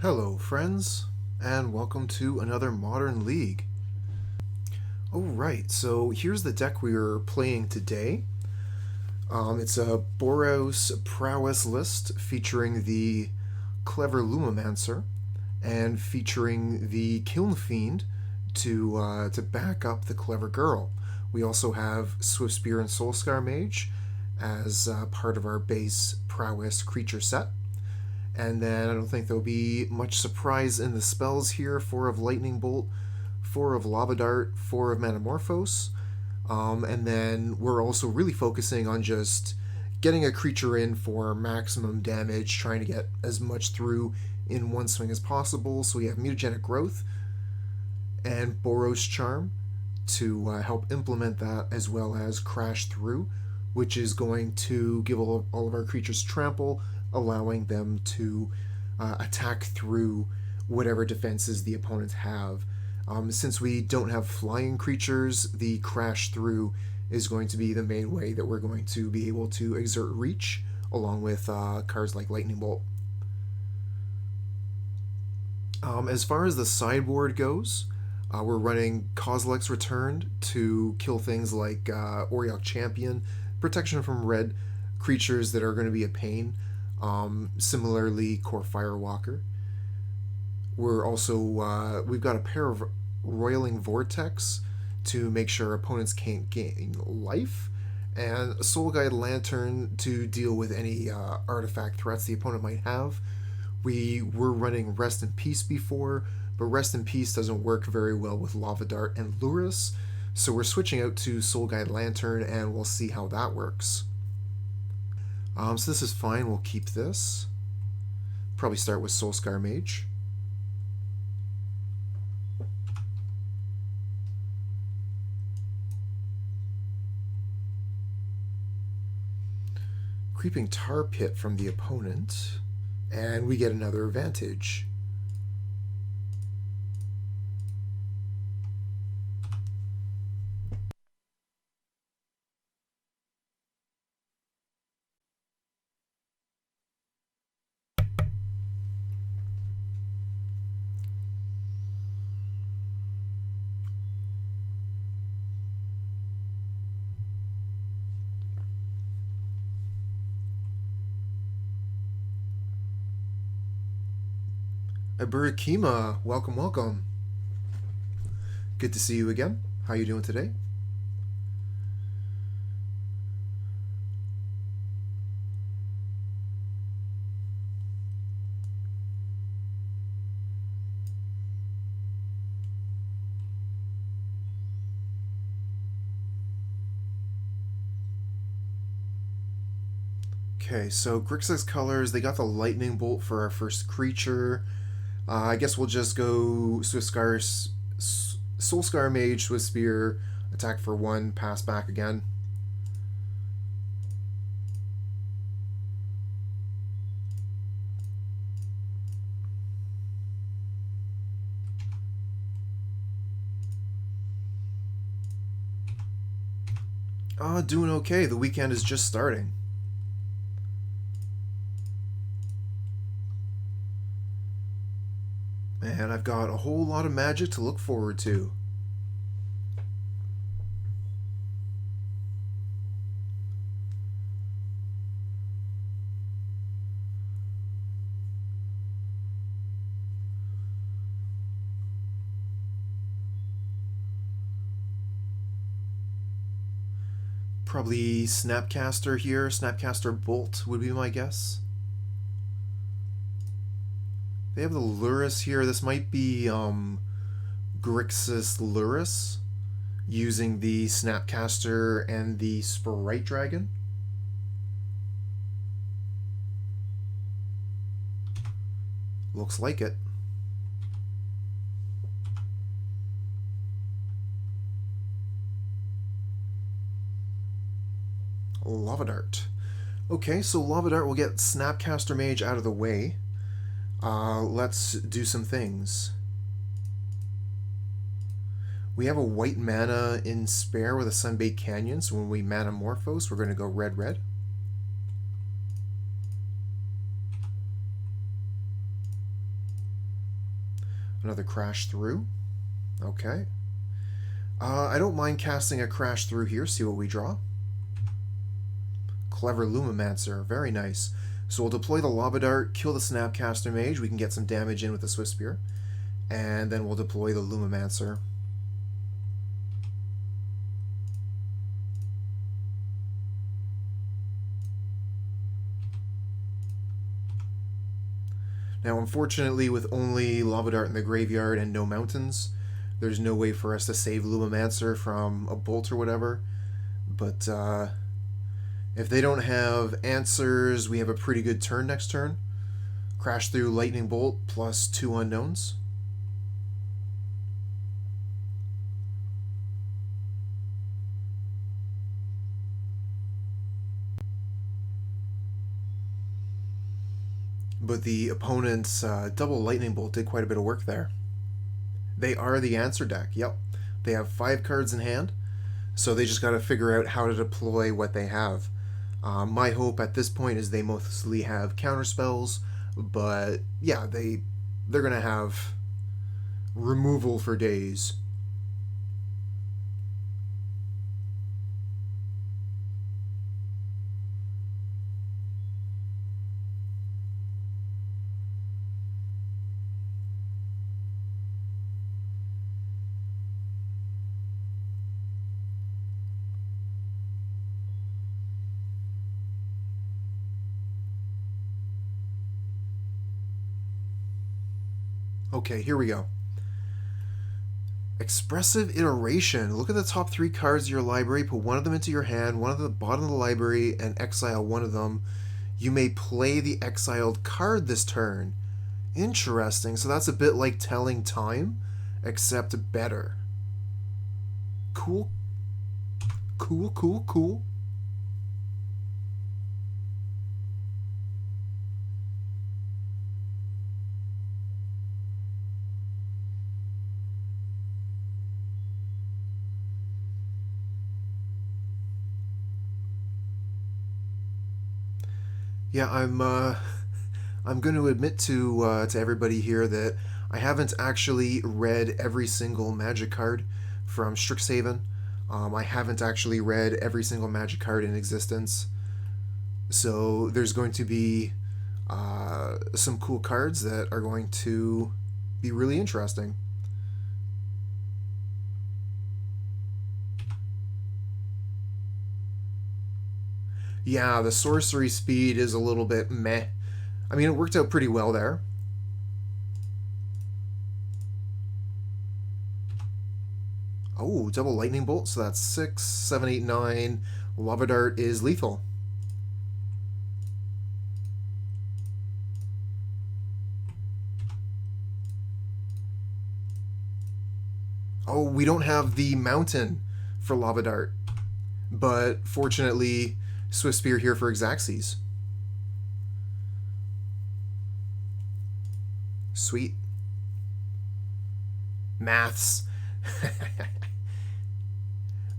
Hello friends, and welcome to another Modern League. Alright, so here's the deck we are playing today. It's a Boros Prowess list featuring the Clever Lumimancer and featuring the Kiln Fiend to back up the Clever Girl. We also have Swiftspear and Soul-Scar Mage as part of our base Prowess creature set. And then I don't think there'll be much surprise in the spells here. 4 of Lightning Bolt, 4 of Lava Dart, 4 of Manamorphose. And then we're also really focusing on just getting a creature in for maximum damage, trying to get as much through in one swing as possible. So we have Mutagenic Growth and Boros Charm to help implement that, as well as Crash Through, which is going to give all of our creatures trample, allowing them to attack through whatever defenses the opponents have. Since we don't have flying creatures, the Crash Through is going to be the main way that we're going to be able to exert reach, along with cards like Lightning Bolt. As far as the sideboard goes, we're running Kozilek's Returned to kill things like Arid Champion, protection from red creatures that are going to be a pain. Similarly, Kor Firewalker. We're also we've got a pair of Roiling Vortex to make sure opponents can't gain life, and Soul Guide Lantern to deal with any artifact threats the opponent might have. We were running Rest in Peace before, but Rest in Peace doesn't work very well with Lava Dart and Lurrus, so we're switching out to Soul Guide Lantern, and we'll see how that works. So this is fine, we'll keep this. Probably start with Soul-Scar Mage. Creeping Tar Pit from the opponent, and we get another Vantage. Aburikima, welcome, welcome. Good to see you again. How you doing today? Okay, so Grixis colors, they got the Lightning Bolt for our first creature. I guess we'll just go Soul-Scar Mage, Swiftspear, attack for 1, pass back again. Doing okay. The weekend is just starting. And I've got a whole lot of magic to look forward to. Probably Snapcaster here. Snapcaster Bolt would be my guess. They have the Lurrus here. This might be Grixis Lurrus using the Snapcaster and the Sprite Dragon. Looks like it. Lava Dart. Okay, so Lava Dart will get Snapcaster Mage out of the way. Let's do some things. We have a white mana in spare with a Sunbaked Canyon, so when we Manamorphose, we're going to go red-red. Another Crash Through. Okay. I don't mind casting a Crash Through here, see what we draw. Clever Lumimancer, very nice. So we'll deploy the Lava Dart, kill the Snapcaster Mage, we can get some damage in with the Swiftspear, and then we'll deploy the Lumimancer. Now, unfortunately, with only Lava Dart in the graveyard and no mountains, there's no way for us to save Lumimancer from a bolt or whatever. But if they don't have answers, we have a pretty good turn next turn. Crash Through Lightning Bolt plus 2 unknowns. But the opponent's double Lightning Bolt did quite a bit of work there. They are the answer deck, yep. They have 5 cards in hand, so they just got to figure out how to deploy what they have. My hope at this point is they mostly have counterspells, but yeah, they're going to have removal for days. Okay, here we go. Expressive Iteration. Look at the top 3 cards of your library, put one of them into your hand, one at the bottom of the library, and exile one of them. You may play the exiled card this turn. Interesting. So that's a bit like Telling Time, except better. Cool. Cool, cool, cool. Yeah, I'm going to admit to everybody here that I haven't actually read every single Magic card from Strixhaven. I haven't actually read every single Magic card in existence. So there's going to be some cool cards that are going to be really interesting. Yeah, the sorcery speed is a little bit meh. I mean, it worked out pretty well there. Oh, double lightning bolt, so that's 6, 7, 8, 9. Lava Dart is lethal. Oh, we don't have the mountain for Lava Dart. But fortunately, Swiftspear here for Xaxes. Sweet. Maths.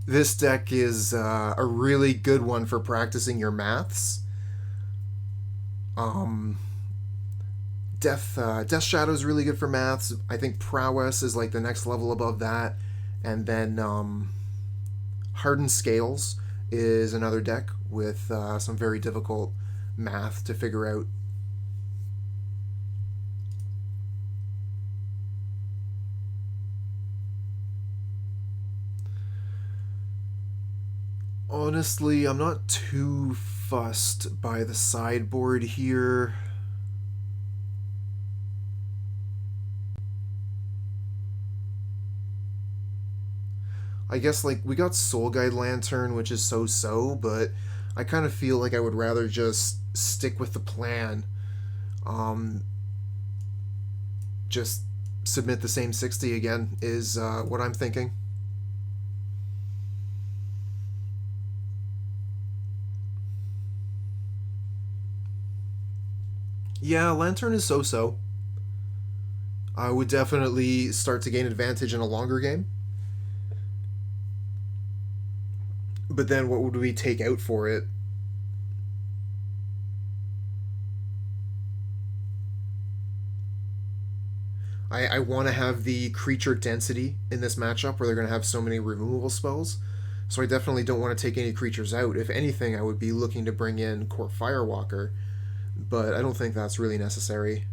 This deck is a really good one for practicing your maths. Death Shadow is really good for maths. I think Prowess is like the next level above that. And then Hardened Scales is another deck with some very difficult math to figure out. Honestly, I'm not too fussed by the sideboard here. I guess, like, we got Soul Guide Lantern, which is so-so, but I kind of feel like I would rather just stick with the plan. Just submit the same 60 again is what I'm thinking. Yeah, Lantern is so-so. I would definitely start to gain advantage in a longer game. But then what would we take out for it? I want to have the creature density in this matchup where they're going to have so many removal spells. So I definitely don't want to take any creatures out. If anything, I would be looking to bring in Kor Firewalker, but I don't think that's really necessary.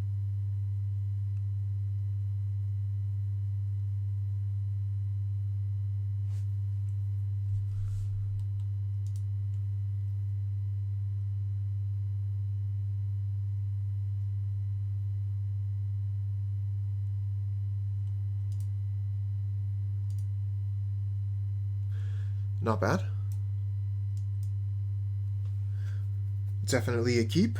Not bad. Definitely a keep.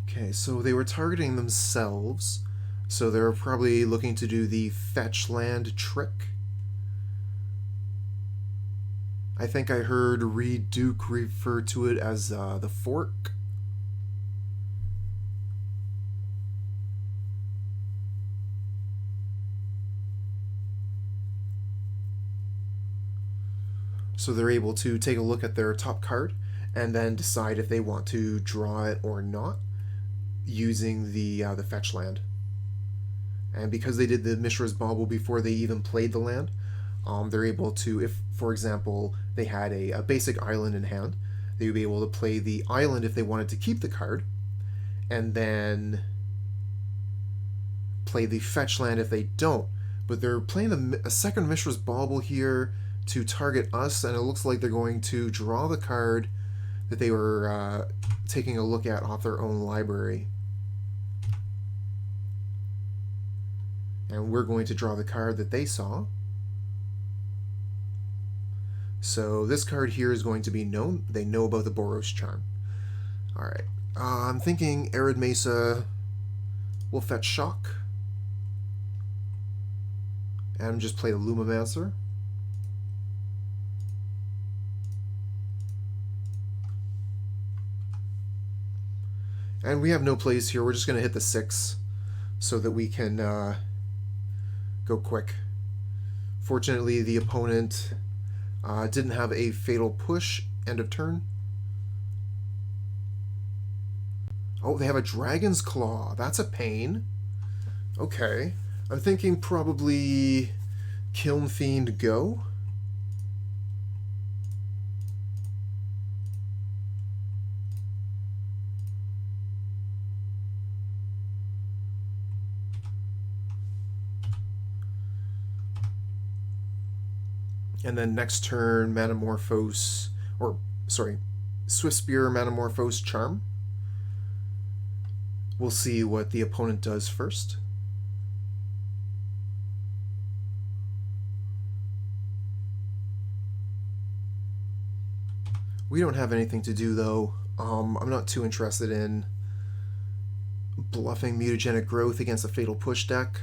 Okay, so they were targeting themselves, so they're probably looking to do the fetch land trick. I think I heard Reed Duke refer to it as the fork. So they're able to take a look at their top card and then decide if they want to draw it or not using the fetch land. And because they did the Mishra's Bauble before they even played the land, they're able to, if, for example, they had a basic island in hand, they would be able to play the island if they wanted to keep the card, and then play the fetch land if they don't. But they're playing a second Mishra's Bauble here to target us, and it looks like they're going to draw the card that they were taking a look at off their own library. And we're going to draw the card that they saw. So this card here is going to be known. They know about the Boros Charm. Alright. I'm thinking Arid Mesa will fetch Shock. And just play the Lumimancer. And we have no plays here. We're just going to hit the 6 so that we can go quick. Fortunately, the opponent didn't have a fatal push end of turn. Oh, they have a Dragon's Claw. That's a pain. Okay. I'm thinking probably Kiln Fiend go. And then next turn, Manamorphose, or sorry, Swiftspear, Manamorphose, Charm. We'll see what the opponent does first. We don't have anything to do though. I'm not too interested in bluffing Mutagenic Growth against a Fatal Push deck.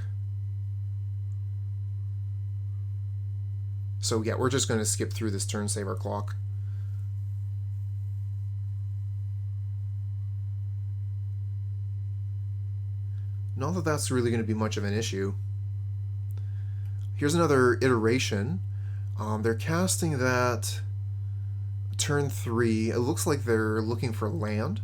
So yeah, we're just going to skip through this turn, save our clock. Not that that's really going to be much of an issue. Here's another iteration. They're casting that turn 3. It looks like they're looking for land.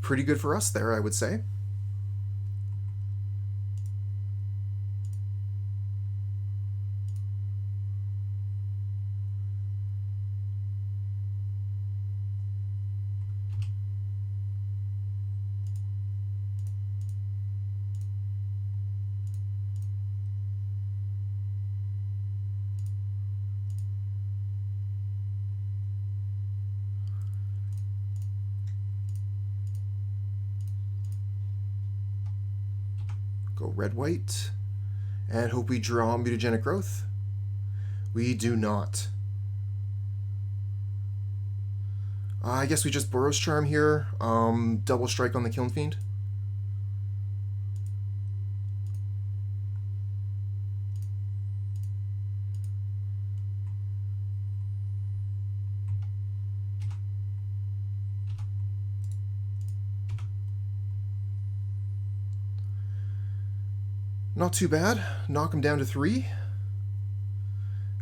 Pretty good for us there, I would say. Go red-white, and hope we draw Mutagenic Growth. We do not. I guess we just Boros Charm here, double strike on the Kiln Fiend. Not too bad. Knock them down to 3.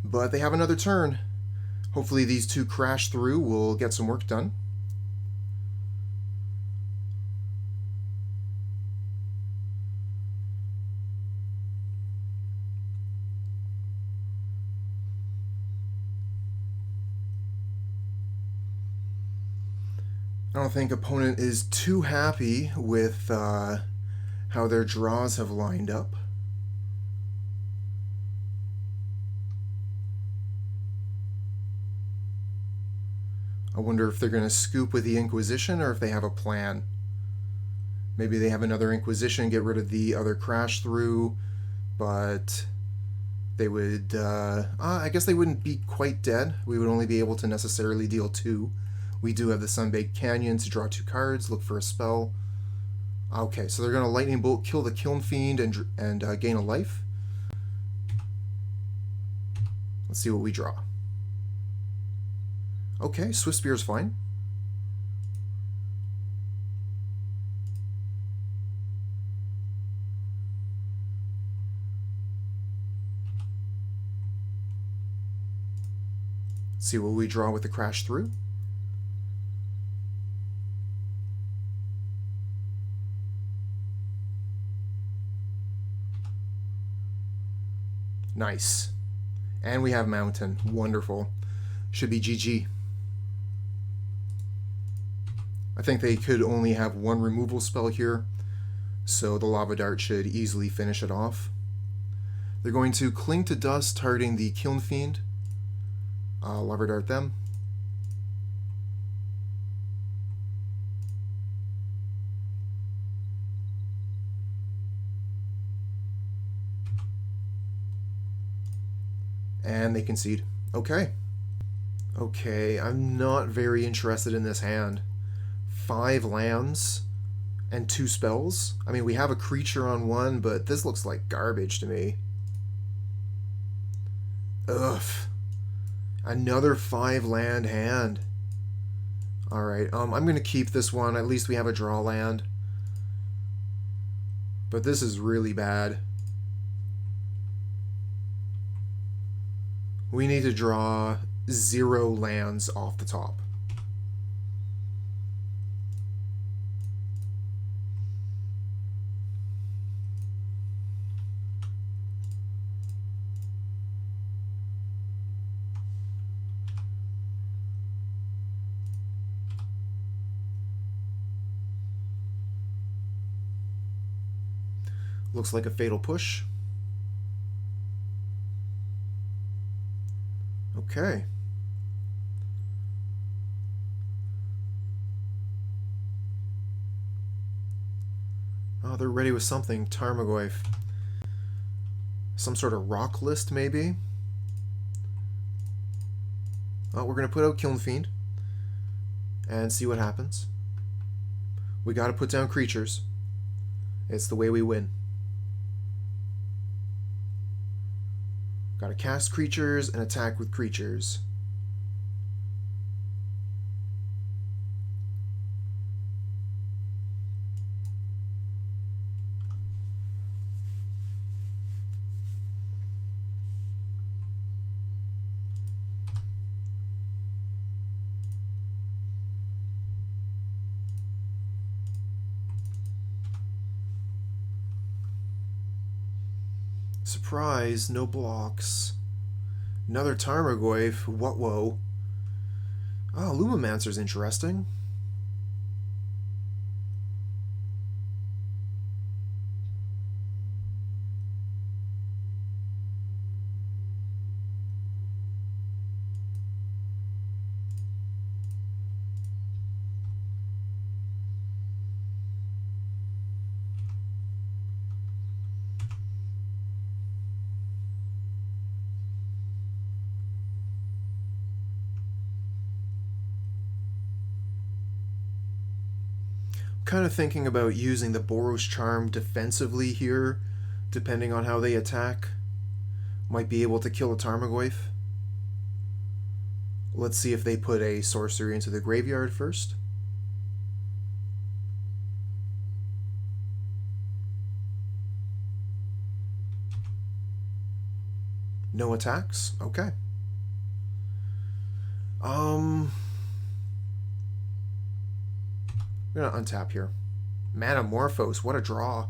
But they have another turn. Hopefully these two crash through. We'll get some work done. I don't think opponent is too happy with how their draws have lined up. I wonder if they're going to scoop with the Inquisition or if they have a plan. Maybe they have another Inquisition, get rid of the other crash through, but they would... I guess they wouldn't be quite dead. We would only be able to necessarily deal 2. We do have the Sunbaked Canyon to draw 2 cards, look for a spell. Okay, so they're going to Lightning Bolt, kill the Kiln Fiend, and gain a life. Let's see what we draw. Okay, Swiftspear is fine. Let's see what we draw with the crash through. Nice. And we have Mountain. Wonderful. Should be GG. I think they could only have 1 removal spell here, so the Lava Dart should easily finish it off. They're going to Cling to Dust, targeting the Kiln Fiend. Lava Dart them. And they concede. Okay. Okay, I'm not very interested in this hand. 5 lands and 2 spells. I mean, we have a creature on 1, but this looks like garbage to me. Ugh. Another 5 land hand. Alright, I'm going to keep this one. At least we have a draw land. But this is really bad. We need to draw 0 lands off the top. Looks like a fatal push. Okay. Oh, they're ready with something. Tarmogoyf. Some sort of rock list, maybe? Oh, we're going to put out Kiln Fiend and see what happens. We got to put down creatures. It's the way we win. Got to cast creatures and attack with creatures. Surprise, no blocks. Another Tarmogoyf, what whoa. Oh, Lumimancer's interesting. Kind of thinking about using the Boros Charm defensively here, depending on how they attack. Might be able to kill a Tarmogoyf. Let's see if they put a sorcery into the graveyard first. No attacks? Okay. We're gonna untap here. Manamorphose, what a draw.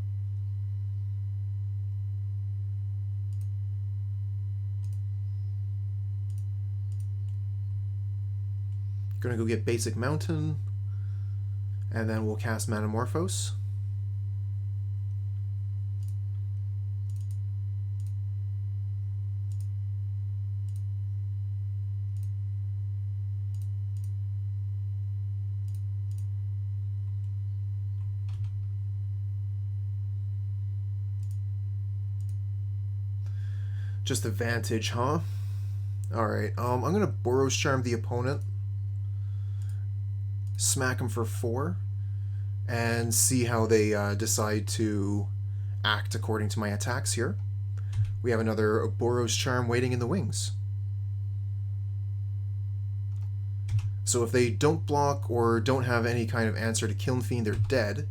Gonna go get Basic Mountain, and then we'll cast Manamorphose. Just a Vantage, huh? Alright, I'm gonna Boros Charm the opponent, smack him for 4, and see how they decide to act according to my attacks here. We have another Boros Charm waiting in the wings. So if they don't block or don't have any kind of answer to Kiln Fiend, they're dead.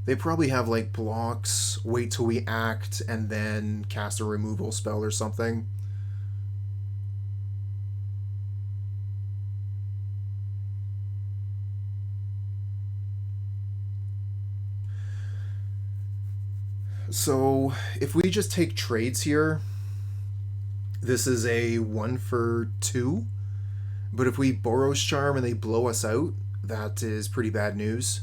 They probably have like blocks, wait till we act, and then cast a removal spell or something. So if we just take trades here, this is a 1 for 2. But if we Boros Charm and they blow us out, that is pretty bad news.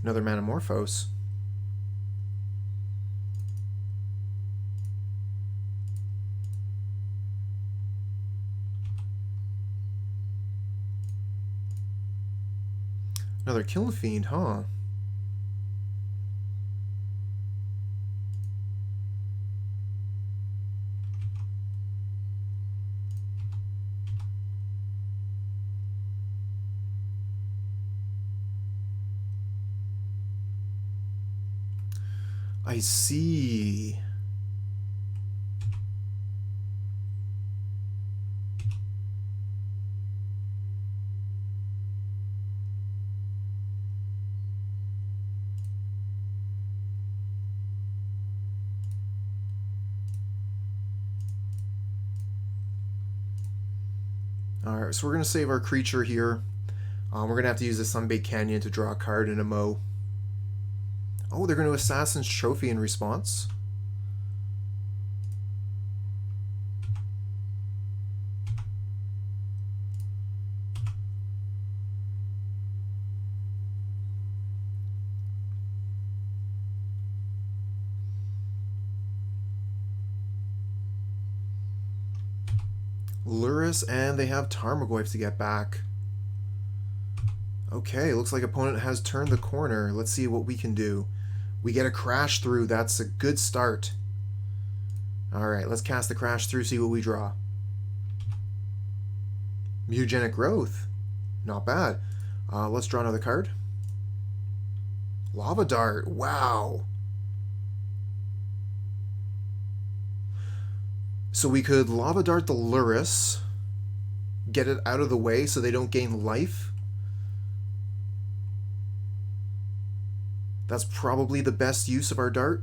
Another Manamorphose. Another Kiln Fiend, huh? I see. Alright, so we're going to save our creature here. We're going to have to use the Sunbaked Canyon to draw a card in a Mo. Oh, they're going to Assassin's Trophy in response. Lurrus, and they have Tarmogoyf to get back. Okay, looks like opponent has turned the corner. Let's see what we can do. We get a Crash Through. That's a good start. Alright, let's cast the Crash Through, see what we draw. Mutagenic Growth. Not bad. Let's draw another card. Lava Dart. Wow. So we could Lava Dart the Lurrus, get it out of the way so they don't gain life. That's probably the best use of our dart.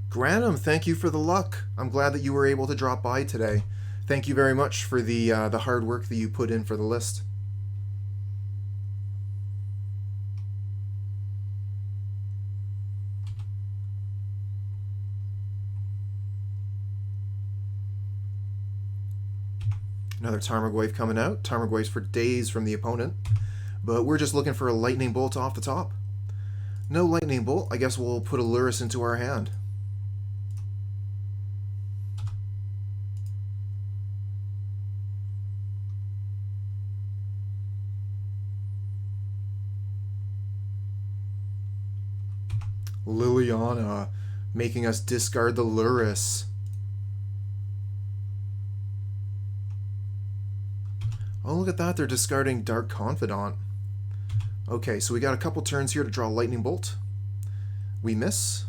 Granum, thank you for the luck. I'm glad that you were able to drop by today. Thank you very much for the hard work that you put in for the list. Another Tarmogoyf coming out. Tarmogoyf's for days from the opponent. but we're just looking for a lightning bolt off the top. No lightning bolt, I guess we'll put a Lurrus into our hand. Liliana, making us discard the Lurrus. Oh, look at that, they're discarding Dark Confidant. Okay, so we got a couple turns here to draw Lightning Bolt. We miss.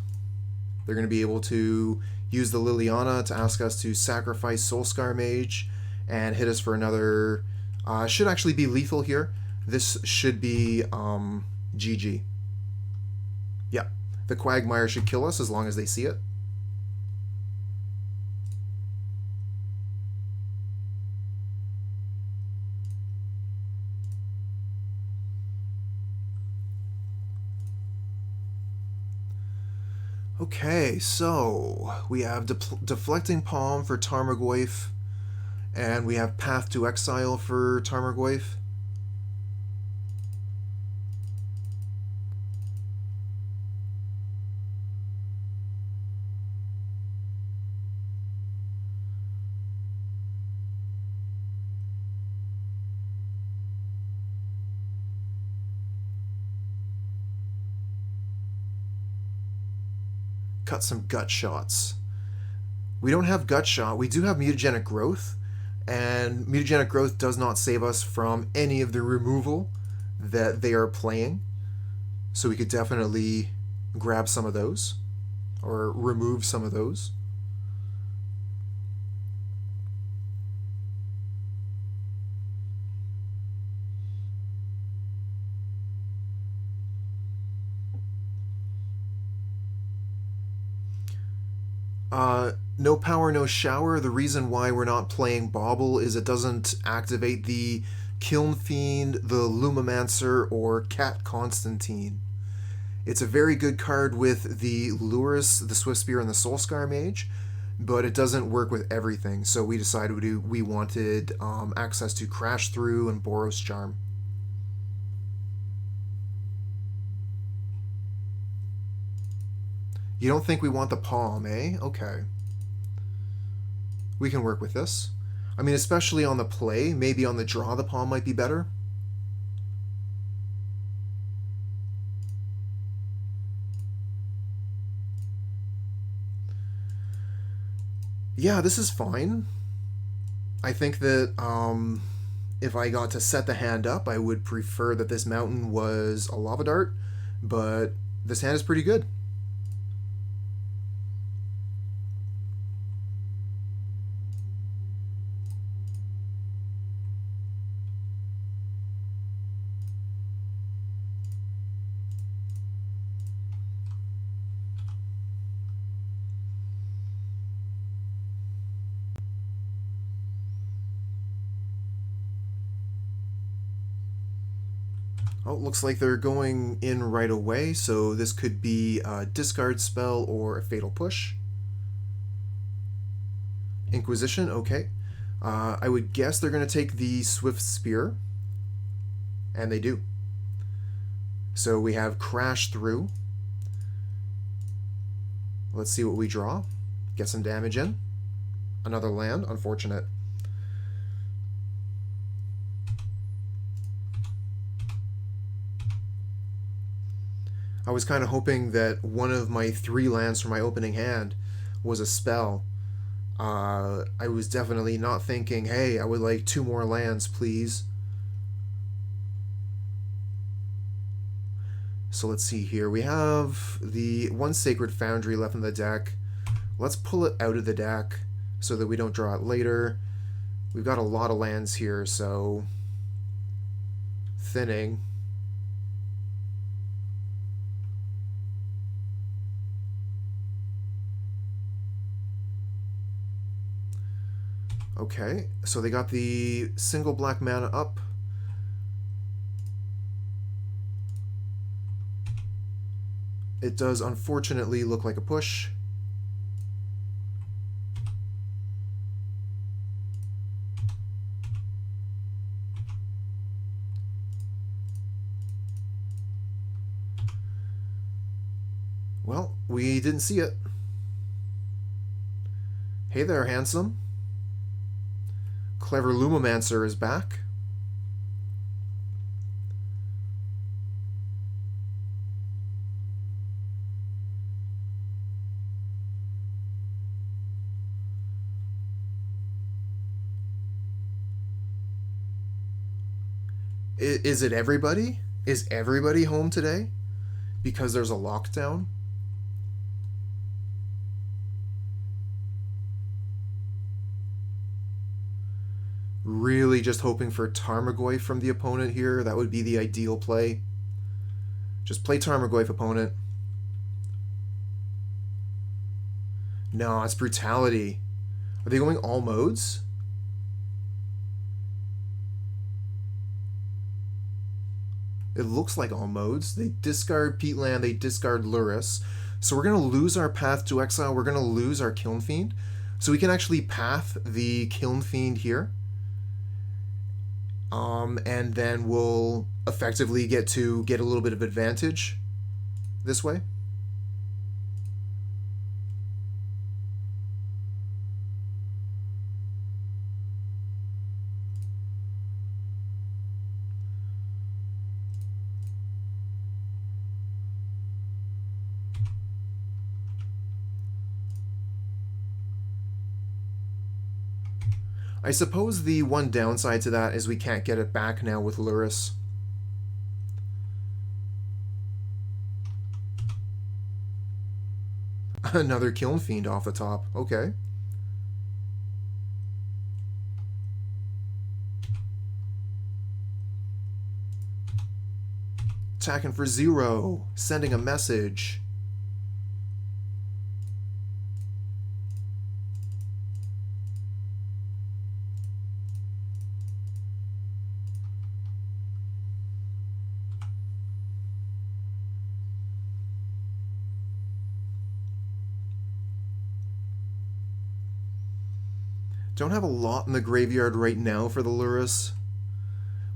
They're going to be able to use the Liliana to ask us to sacrifice Soul-Scar Mage and hit us for another... should actually be lethal here. This should be GG. Yeah, the Quagmire should kill us as long as they see it. Okay, so we have Deflecting Palm for Tarmogoyf, and we have Path to Exile for Tarmogoyf. Cut some gut shots. We don't have gut shot. We do have Mutagenic Growth, and Mutagenic Growth does not save us from any of the removal that they are playing. So we could definitely grab some of those, or remove some of those. No power, no shower. The reason why we're not playing Bauble is it doesn't activate the Kiln Fiend, the Lumimancer, or Cat Constantine. It's a very good card with the Lurrus, the Swiftspear, and the Soul-Scar Mage, but it doesn't work with everything, so we decided we wanted access to Crash Through and Boros Charm. You don't think we want the Palm, eh? Okay. We can work with this. I mean, especially on the play, maybe on the draw the Palm might be better. Yeah, this is fine. I think that if I got to set the hand up, I would prefer that this mountain was a Lava Dart, but this hand is pretty good. Oh, looks like they're going in right away, so this could be a discard spell or a fatal push. Inquisition, okay. I would guess they're going to take the Swiftspear, and they do. So we have Crash Through. Let's see what we draw. Get some damage in. Another land, unfortunate. I was kind of hoping that one of my 3 lands from my opening hand was a spell. I was definitely not thinking, hey, I would like 2 more lands, please. So let's see here. We have the 1 Sacred Foundry left in the deck. Let's pull it out of the deck so that we don't draw it later. We've got a lot of lands here, so thinning. Okay, so they got the single black mana up. It does unfortunately look like a push. Well, we didn't see it. Hey there, handsome. Clever Lumimancer is back. Is it everybody? Is everybody home today? Because there's a lockdown? Really just hoping for Tarmogoyf from the opponent here. That would be the ideal play. Just play Tarmogoyf, opponent. No, it's Brutality. Are they going all modes? It looks like all modes. They discard Peatland, they discard Lurrus. So we're going to lose our Path to Exile. We're going to lose our Kiln Fiend. So we can actually path the Kiln Fiend here. And then we'll effectively get a little bit of advantage this way. I suppose the one downside to that is we can't get it back now with Lurrus. Another Kiln Fiend off the top. Okay. Attacking for 0. Sending a message. Don't have a lot in the graveyard right now for the Lurrus,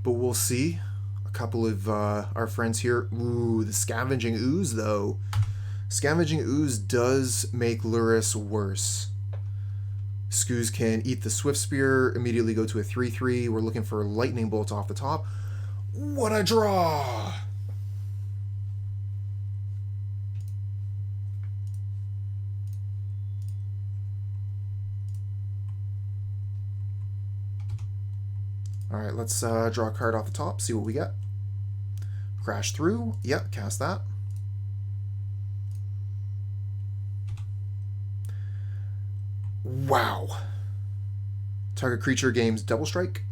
but we'll see. A couple of our friends here. Ooh, the Scavenging Ooze, though. Scavenging Ooze does make Lurrus worse. Skoos can eat the Swiftspear, immediately go to a 3-3. We're looking for Lightning Bolt off the top. What a draw! Alright, let's draw a card off the top, see what we get. Crash through. Yep, cast that. Wow. Target creature gains double strike.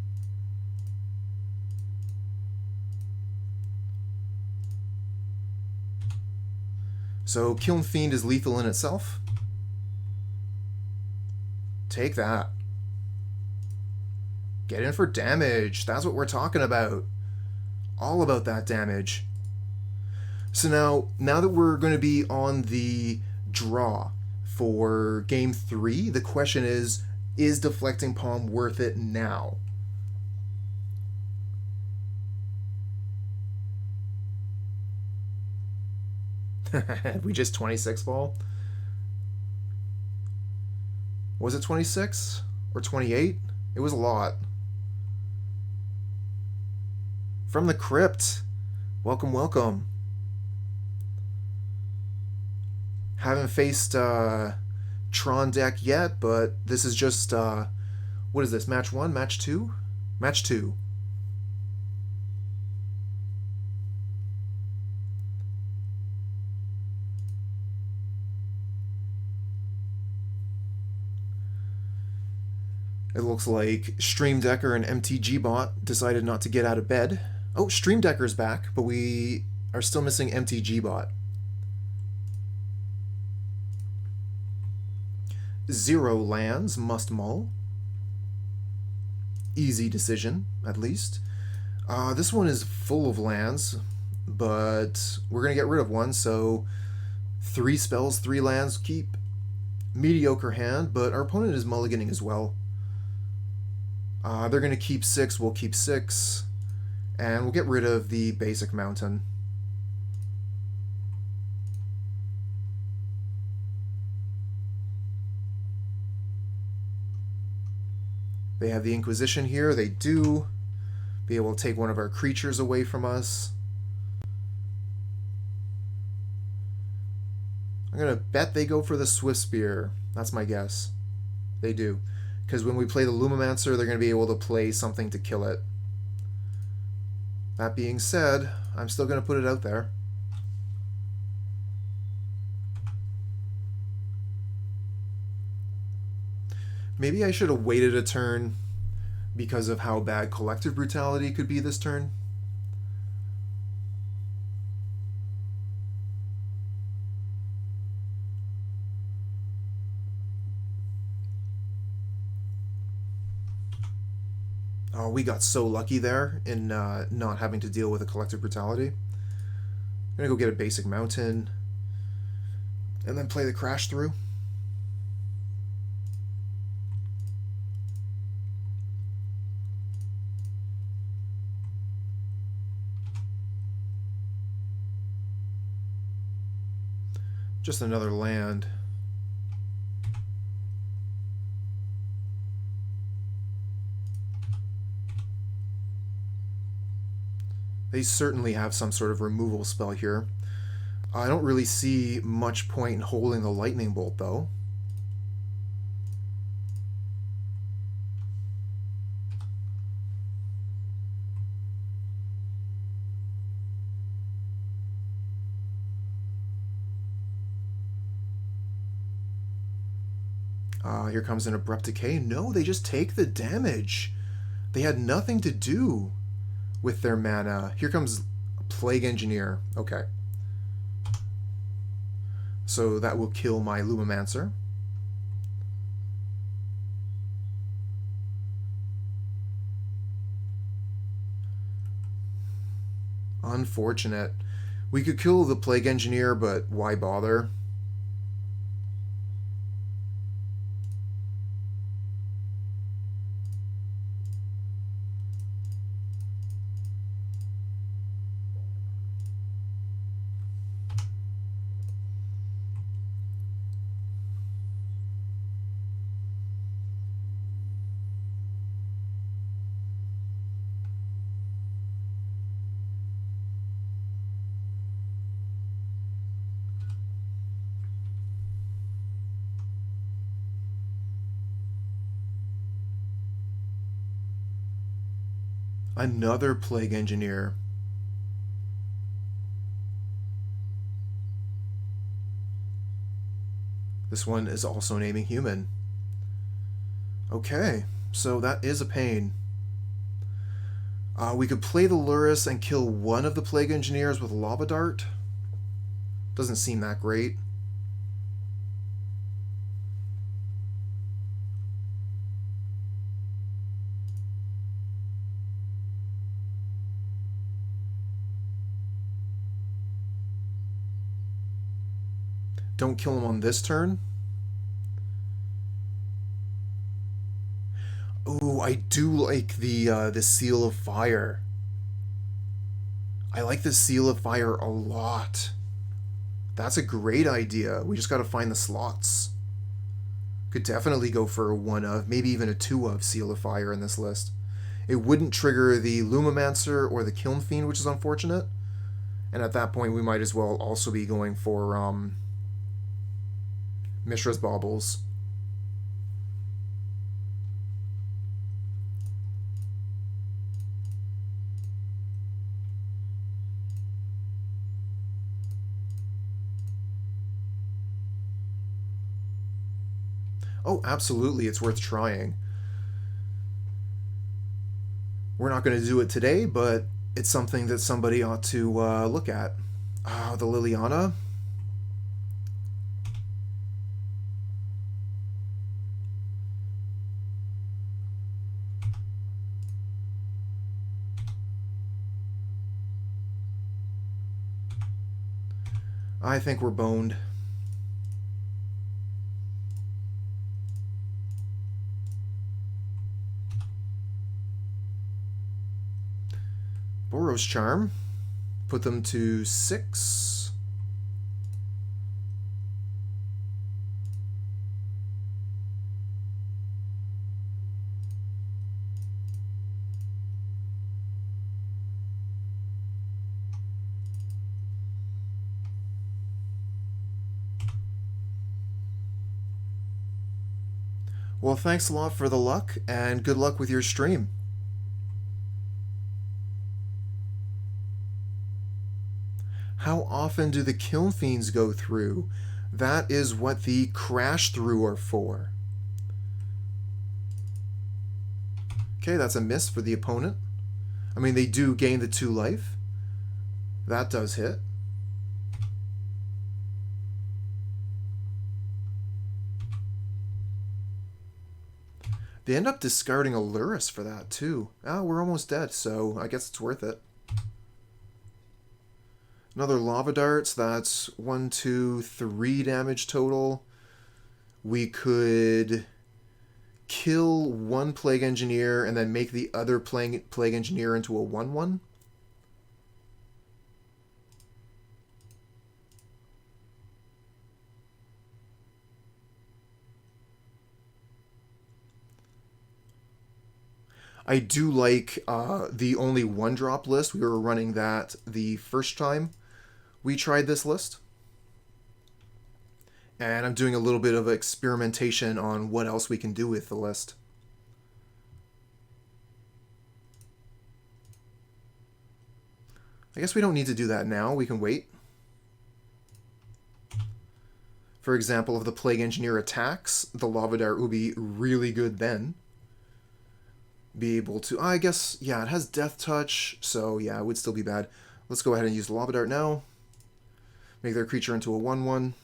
So Kiln Fiend is lethal in itself. Take that. Get in for damage. That's what we're talking about. All about that damage. So now that we're going to be on the draw for Game 3, the question is Deflecting Palm worth it now? We just 26 ball? Was it 26? Or 28? It was a lot. From the Crypt. Welcome, welcome. Haven't faced Tron deck yet, but this is just, what is this, match 1, match 2? Match 2. It looks like Stream Decker and MtG bot decided not to get out of bed. Oh, Stream Decker's back, but we are still missing MtG bot. 0 lands, must mull. Easy decision, at least. This one is full of lands, but we're going to get rid of one, so 3 spells, 3 lands, keep. Mediocre hand, but our opponent is mulliganing as well. They're going to keep 6, we'll keep 6, and we'll get rid of the basic mountain. They have the Inquisition here. They do. Be able to take one of our creatures away from us. I'm going to bet they go for the Swiftspear. That's my guess. They do. Because when we play the Lumimancer, they're going to be able to play something to kill it. That being said, I'm still going to put it out there. Maybe I should have waited a turn because of how bad Collective Brutality could be this turn. Oh, we got so lucky there in not having to deal with a Collective Brutality. I'm going to go get a basic Mountain and then play the Crash through. Just another land. They certainly have some sort of removal spell here. I don't really see much point in holding the Lightning Bolt, though. Here comes an Abrupt Decay. No, they just take the damage. They had nothing to do with their mana. Here comes Plague Engineer. Okay. So that will kill my Lumimancer. Unfortunate. We could kill the Plague Engineer, but why bother? Another Plague Engineer. This one is also naming human. Okay, so that is a pain. We could play the Lurrus and kill one of the Plague Engineers with Lava Dart. Doesn't seem that great. Don't kill him on this turn. Oh, I do like the Seal of Fire. I like the Seal of Fire a lot. That's a great idea. We just got to find the slots. Could definitely go for a 1 of, maybe even a 2 of Seal of Fire in this list. It wouldn't trigger the Lumimancer or the Kiln Fiend, which is unfortunate. And at that point, we might as well also be going for Mishra's Baubles. Oh, absolutely, it's worth trying. We're not going to do it today, but it's something that somebody ought to look at. Oh, the Liliana. I think we're boned. Boros Charm. Put them to 6. Well, thanks a lot for the luck, and good luck with your stream. How often do the Kiln Fiends go through? That is what the Crash Through are for. Okay, that's a miss for the opponent. I mean, they do gain the 2 life. That does hit. They end up discarding a Lurrus for that, too. Oh, we're almost dead, so I guess it's worth it. Another Lava Darts, that's 1, 2, 3 damage total. We could kill one Plague Engineer and then make the other Plague Engineer into a 1/1. I do like the only 1-drop list. We were running that the first time we tried this list. And I'm doing a little bit of experimentation on what else we can do with the list. I guess we don't need to do that now. We can wait. For example, if the Plague Engineer attacks, the Lava Dart will be really good then. Be able to... I guess, yeah, it has Death Touch, so yeah, it would still be bad. Let's go ahead and use the Lava Dart now. Make their creature into a 1/1.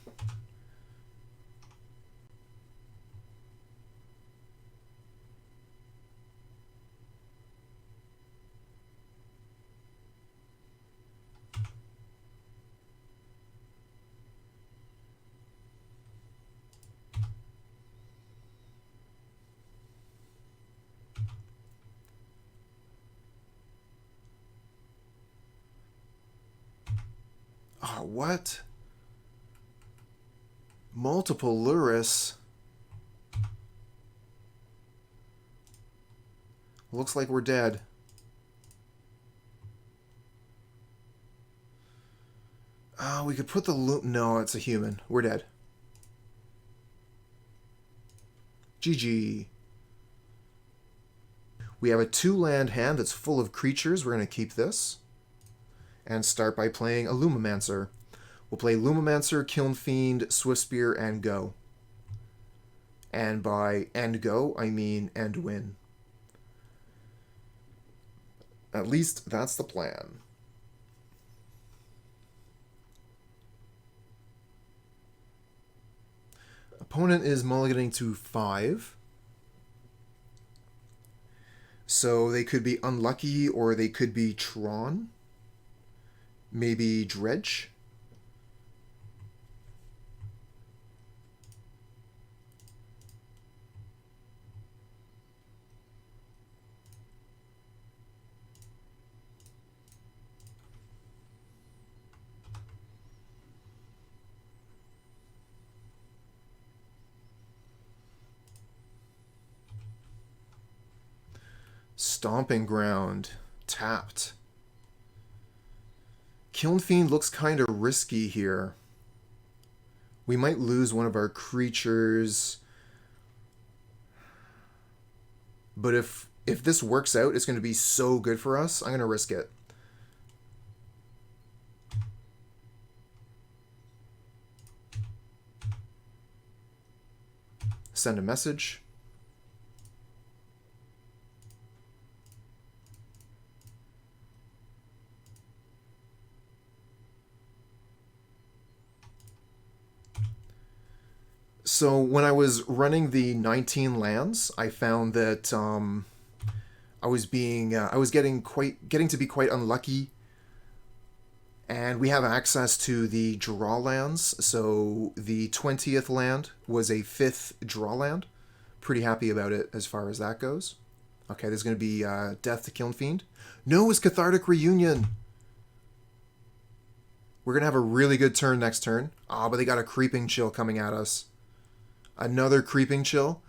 Oh, what? Multiple Lurrus. Looks like we're dead. We could put the no, it's a human. We're dead. GG. We have a 2-land hand that's full of creatures. We're going to keep this. And start by playing a Lumimancer. We'll play Lumimancer, Kiln Fiend, Swiftspear, and go. And by end go, I mean end win. At least that's the plan. Opponent is mulliganing to 5. So they could be unlucky or they could be Tron. Maybe Dredge. Stomping Ground. Tapped. Kiln Fiend looks kind of risky here. We might lose one of our creatures. But if this works out, it's going to be so good for us. I'm going to risk it. Send a message. So when I was running the 19 lands, I found that I was getting to be quite unlucky, and we have access to the draw lands. So the 20th land was a 5th draw land. Pretty happy about it as far as that goes. Okay, there's going to be Death to Kiln Fiend. No, it's Cathartic Reunion. We're going to have a really good turn next turn. But they got a Creeping Chill coming at us. Another Creeping Chill.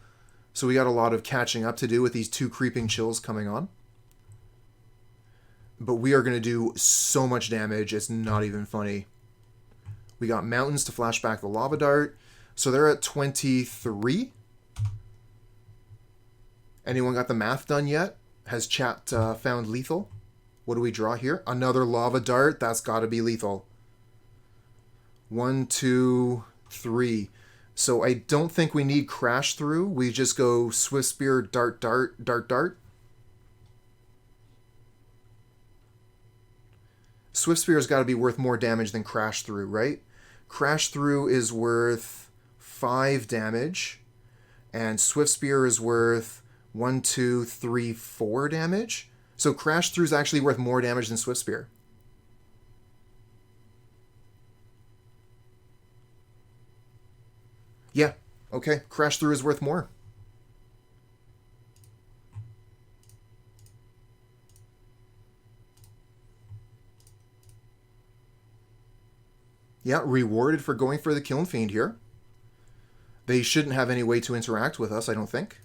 So we got a lot of catching up to do with these 2 Creeping Chills coming on. But we are going to do so much damage, it's not even funny. We got Mountains to flash back the Lava Dart. So they're at 23. Anyone got the math done yet? Has chat found lethal? What do we draw here? Another lava dart. That's got to be lethal. 1, 2, 3. So I don't think we need crash through. We just go Swiftspear, dart, dart, dart, dart. Swiftspear's got to be worth more damage than crash through, right? Crash through is worth 5 damage, and Swiftspear is worth 1, 2, 3, 4 damage. So crash through is actually worth more damage than Swiftspear. Yeah, okay. Crash through is worth more. Yeah, rewarded for going for the Kiln Fiend here. They shouldn't have any way to interact with us, I don't think.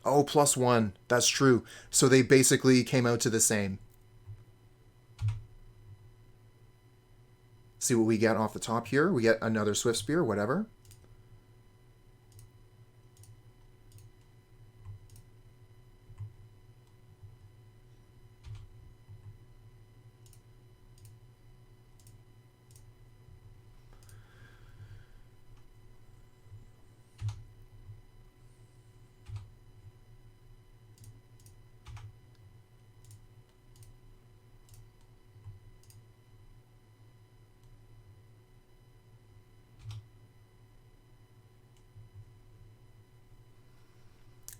Oh, +1. That's true. So they basically came out to the same. See what we get off the top here. We get another Swiftspear, whatever.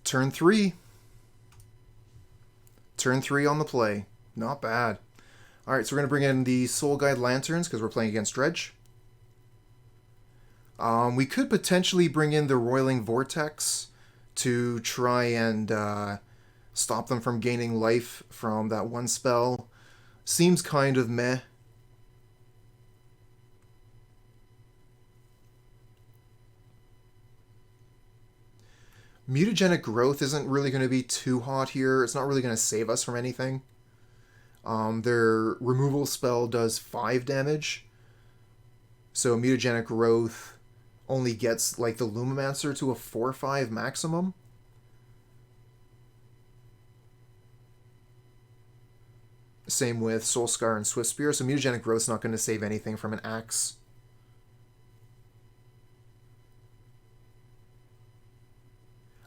Turn 3. Turn 3 on the play. Not bad. Alright, so we're going to bring in the Soul Guide Lanterns because we're playing against Dredge. We could potentially bring in the Roiling Vortex to try and stop them from gaining life from that one spell. Seems kind of meh. Mutagenic Growth isn't really going to be too hot here. It's not really going to save us from anything. Their removal spell does 5 damage. So Mutagenic Growth only gets like the Lumimancer to a 4-5 maximum. Same with Soul-Scar and Swiftspear. So Mutagenic Growth's not going to save anything from an axe.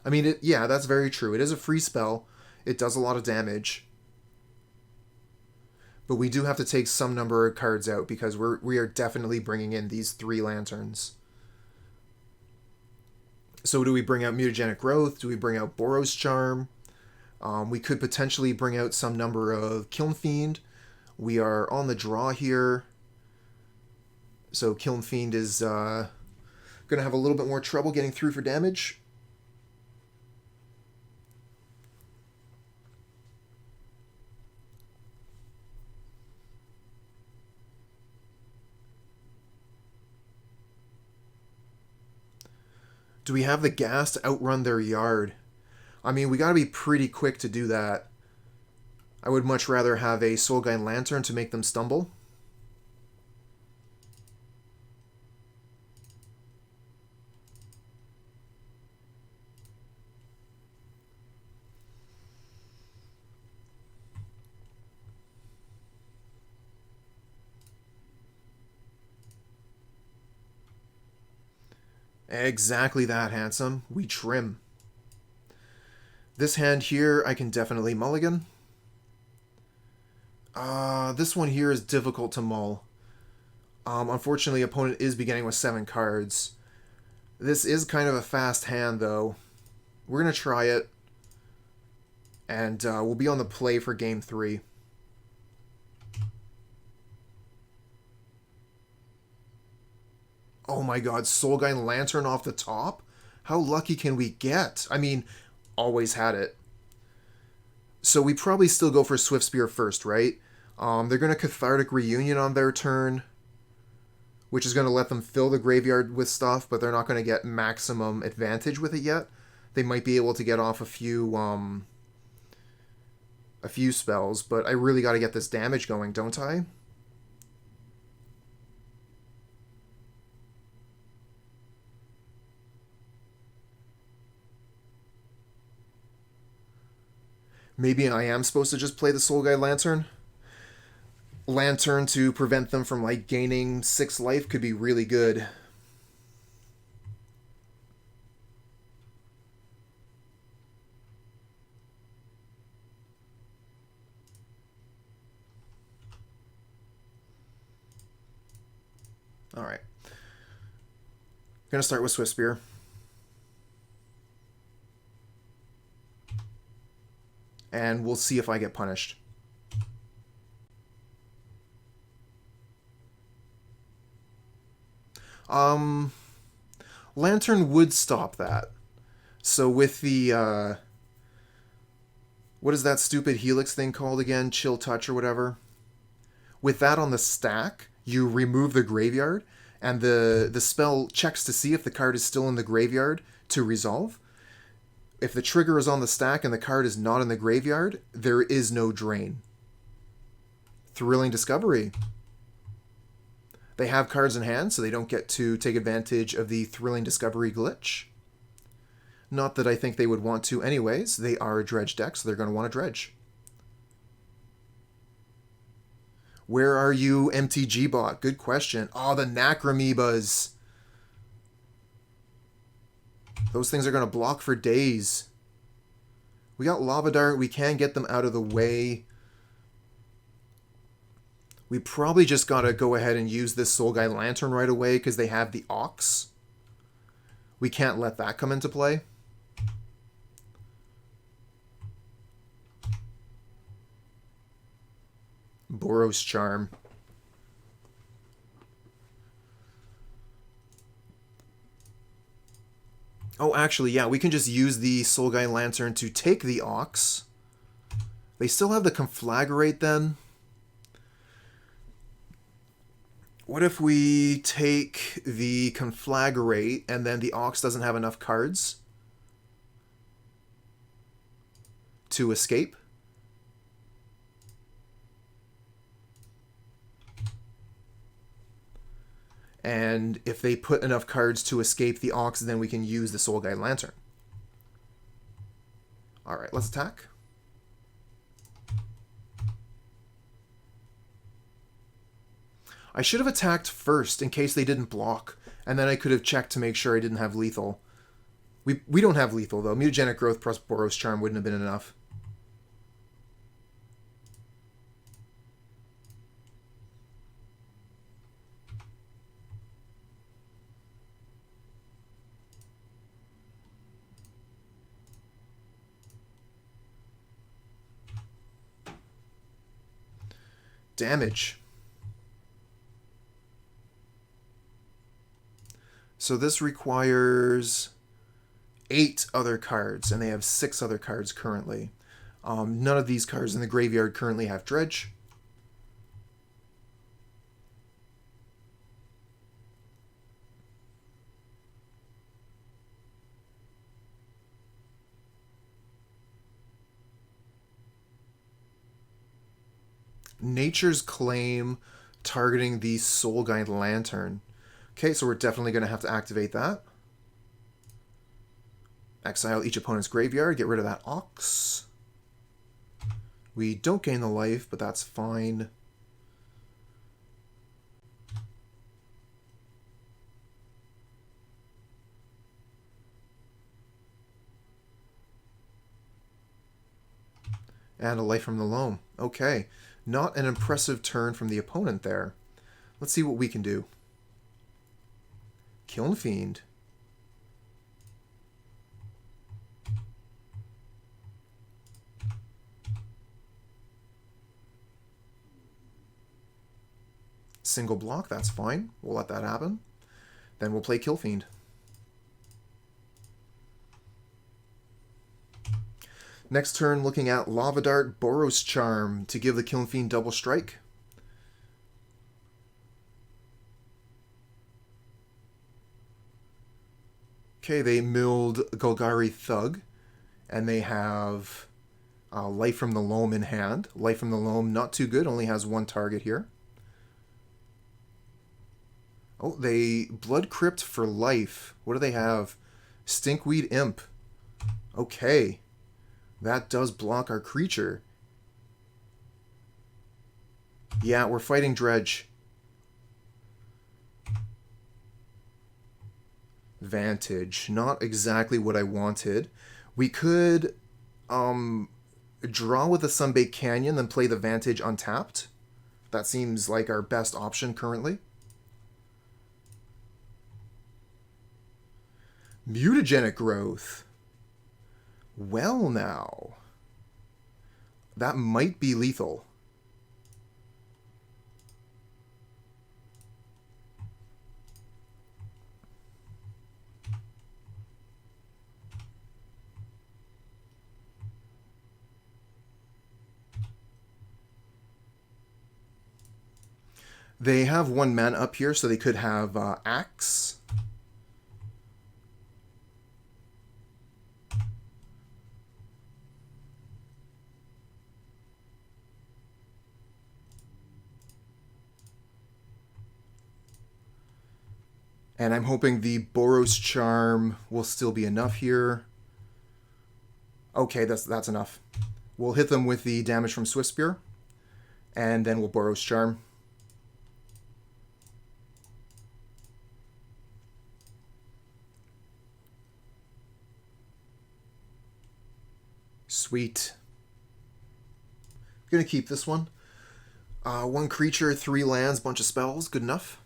I mean, yeah, that's very true. It is a free spell. It does a lot of damage. But we do have to take some number of cards out because we are definitely bringing in these 3 lanterns. So do we bring out Mutagenic Growth? Do we bring out Boros Charm? We could potentially bring out some number of Kiln Fiend. We are on the draw here. So Kiln Fiend is going to have a little bit more trouble getting through for damage. Do we have the gas to outrun their yard? I mean, we gotta be pretty quick to do that. I would much rather have a Soul Guide Lantern to make them stumble. Exactly that, handsome. We trim. This hand here, I can definitely mulligan. This one here is difficult to mull. Unfortunately, opponent is beginning with 7 cards. This is kind of a fast hand, though. We're going to try it. And we'll be on the play for game 3. Oh my god, Soul Guide Lantern off the top? How lucky can we get? I mean, always had it. So we probably still go for Swiftspear first, right? They're going to Cathartic Reunion on their turn, which is going to let them fill the graveyard with stuff, but they're not going to get maximum advantage with it yet. They might be able to get off a few spells, but I really got to get this damage going, don't I? Maybe I am supposed to just play the Soul Guide Lantern. Lantern to prevent them from like gaining 6 life could be really good. Alright. Gonna start with Swiftspear. And we'll see if I get punished. Lantern would stop that. So with the, what is that stupid Helix thing called again? Chill Touch or whatever? With that on the stack, you remove the graveyard, and the spell checks to see if the card is still in the graveyard to resolve. If the trigger is on the stack and the card is not in the graveyard, there is no drain. Thrilling Discovery. They have cards in hand, so they don't get to take advantage of the Thrilling Discovery glitch. Not that I think they would want to anyways. They are a Dredge deck, so they're going to want to Dredge. Where are you, MtG bot? Good question. Oh, the Necromebas. Those things are going to block for days. We got Lava Dart. We can get them out of the way. We probably just got to go ahead and use this Soul Guide Lantern right away because they have the Ox. We can't let that come into play. Boros Charm. Oh, actually, yeah, we can just use the Soul Guide Lantern to take the Ox. They still have the Conflagrate then. What if we take the Conflagrate and then the Ox doesn't have enough cards to escape? And if they put enough cards to escape the Ox, then we can use the Soul Guide Lantern. Alright, let's attack. I should have attacked first in case they didn't block, and then I could have checked to make sure I didn't have lethal. We don't have lethal, though. Mutagenic Growth plus Boros Charm wouldn't have been enough. Damage. So this requires 8 other cards, and they have 6 other cards currently. None of these cards in the graveyard currently have Dredge. Nature's Claim, targeting the Soul Guide Lantern. Okay, so we're definitely going to have to activate that. Exile each opponent's graveyard, get rid of that Ox. We don't gain the life, but that's fine. And a life from the loam. Okay. Not an impressive turn from the opponent there. Let's see what we can do. Kiln Fiend. Single block, that's fine. We'll let that happen. Then we'll play Kiln Fiend. Next turn, looking at Lava Dart, Boros Charm to give the Kiln Fiend double strike. Okay, they milled Golgari Thug, and they have Life from the Loam in hand. Life from the Loam, not too good, only has 1 target here. Oh, they Blood Crypt for life. What do they have? Stinkweed Imp. Okay. That does block our creature. Yeah, we're fighting Dredge. Vantage. Not exactly what I wanted. We could draw with the Sunbaked Canyon, then play the Vantage untapped. That seems like our best option currently. Mutagenic Growth. Well now. That might be lethal. They have 1 mana up here, so they could have Axe. And I'm hoping the Boros Charm will still be enough here. Okay, that's enough. We'll hit them with the damage from Swiftspear, and then we'll Boros Charm. Sweet. Gonna keep this one. 1 creature, 3 lands, bunch of spells. Good enough.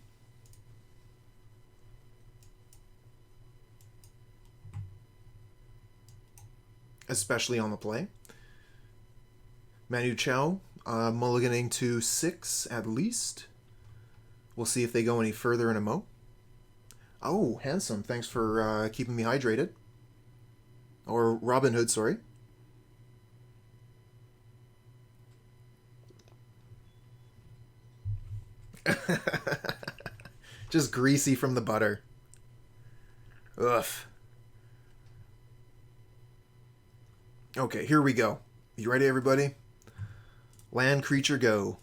Especially on the play. Manu Chao, mulliganing to 6 at least. We'll see if they go any further in a mo. Oh, handsome. Thanks for keeping me hydrated. Or Robin Hood, sorry. Just greasy from the butter. Ugh. Okay, here we go. You ready, everybody? Land creature go.